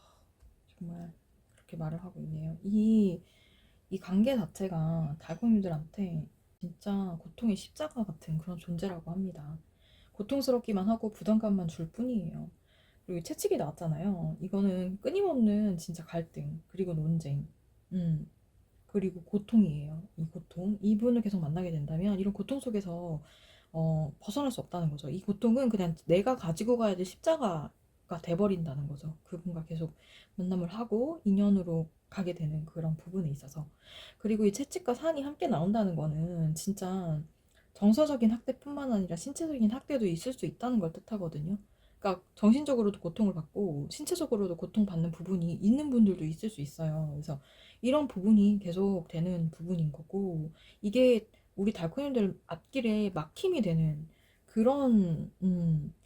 정말 그렇게 말을 하고 있네요. 이 관계 자체가 달콤님들한테 진짜 고통의 십자가 같은 그런 존재라고 합니다. 고통스럽기만 하고 부담감만 줄 뿐이에요. 그리고 채찍이 나왔잖아요. 이거는 끊임없는 진짜 갈등, 그리고 논쟁, 그리고 고통이에요. 이 고통. 이분을 계속 만나게 된다면 이런 고통 속에서 벗어날 수 없다는 거죠. 이 고통은 그냥 내가 가지고 가야 될 십자가가 돼버린다는 거죠. 그분과 계속 만남을 하고 인연으로 가게 되는 그런 부분에 있어서. 그리고 이 채찍과 산이 함께 나온다는 거는 진짜 정서적인 학대뿐만 아니라 신체적인 학대도 있을 수 있다는 걸 뜻하거든요. 그러니까 정신적으로도 고통을 받고 신체적으로도 고통받는 부분이 있는 분들도 있을 수 있어요. 그래서 이런 부분이 계속 되는 부분인 거고, 이게 우리 달코님들 앞길에 막힘이 되는 그런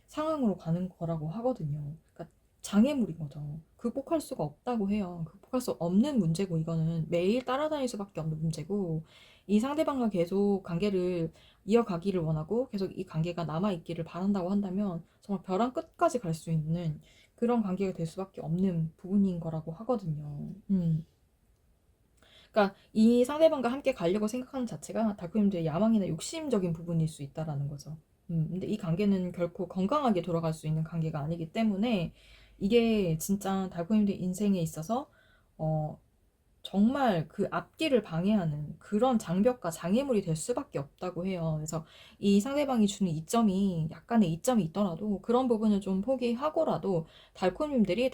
상황으로 가는 거라고 하거든요. 그러니까 장애물인 거죠. 극복할 수가 없다고 해요. 극복할 수 없는 문제고, 이거는 매일 따라다닐 수밖에 없는 문제고, 이 상대방과 계속 관계를 이어가기를 원하고 계속 이 관계가 남아있기를 바란다고 한다면 정말 벼랑 끝까지 갈 수 있는 그런 관계가 될 수밖에 없는 부분인 거라고 하거든요. 그러니까 이 상대방과 함께 가려고 생각하는 자체가 달콤님들의 야망이나 욕심적인 부분일 수 있다라는 거죠. 근데 이 관계는 결코 건강하게 돌아갈 수 있는 관계가 아니기 때문에 이게 진짜 달콤님들 인생에 있어서 어, 정말 그 앞길을 방해하는 그런 장벽과 장애물이 될 수밖에 없다고 해요. 그래서 이 상대방이 주는 이점이 약간의 이점이 있더라도 그런 부분을 좀 포기하고라도 달콤님들의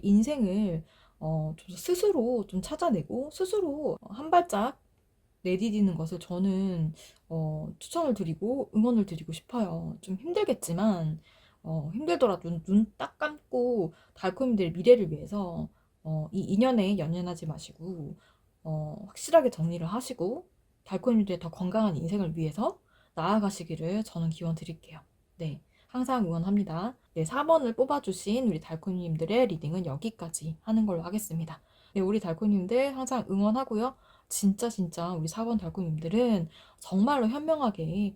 인생을 좀 스스로 좀 찾아내고 스스로 한 발짝 내디디는 것을 저는 추천을 드리고 응원을 드리고 싶어요. 좀 힘들겠지만 힘들더라도 눈 딱 감고 달콤이들의 미래를 위해서 이 인연에 연연하지 마시고 확실하게 정리를 하시고 달콤이들의 더 건강한 인생을 위해서 나아가시기를 저는 기원 드릴게요. 네, 항상 응원합니다. 네, 4번을 뽑아주신 우리 달콤님들의 리딩은 여기까지 하는 걸로 하겠습니다. 네, 우리 달콤님들 항상 응원하고요. 진짜 우리 4번 달콤님들은 정말로 현명하게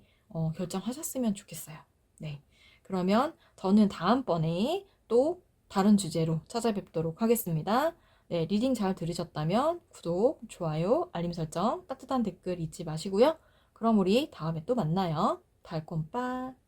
결정하셨으면 좋겠어요. 네, 그러면 저는 다음번에 또 다른 주제로 찾아뵙도록 하겠습니다. 네, 리딩 잘 들으셨다면 구독, 좋아요, 알림 설정, 따뜻한 댓글 잊지 마시고요. 그럼 우리 다음에 또 만나요. 달콤빠.